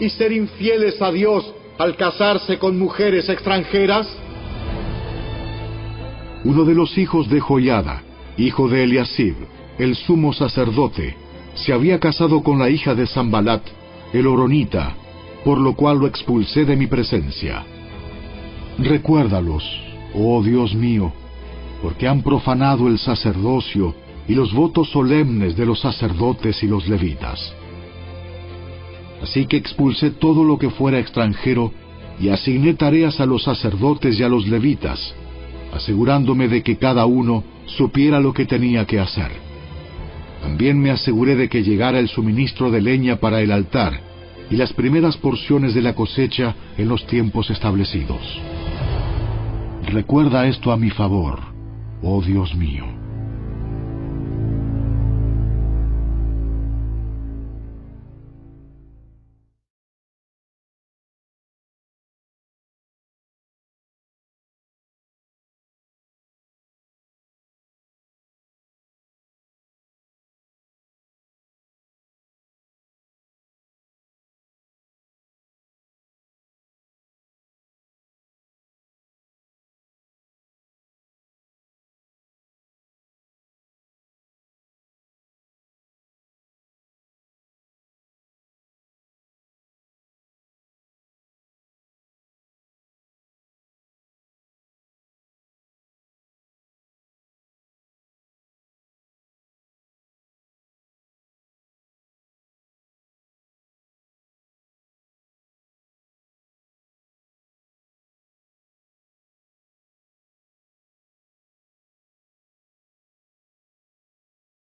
y ser infieles a Dios al casarse con mujeres extranjeras? Uno de los hijos de Joiada, hijo de Eliasib, el sumo sacerdote, se había casado con la hija de Sambalat, el horonita, por lo cual lo expulsé de mi presencia. Recuérdalos, oh Dios mío, porque han profanado el sacerdocio y los votos solemnes de los sacerdotes y los levitas. Así que expulsé todo lo que fuera extranjero y asigné tareas a los sacerdotes y a los levitas, asegurándome de que cada uno supiera lo que tenía que hacer. También me aseguré de que llegara el suministro de leña para el altar y las primeras porciones de la cosecha en los tiempos establecidos. Recuerda esto a mi favor, oh Dios mío.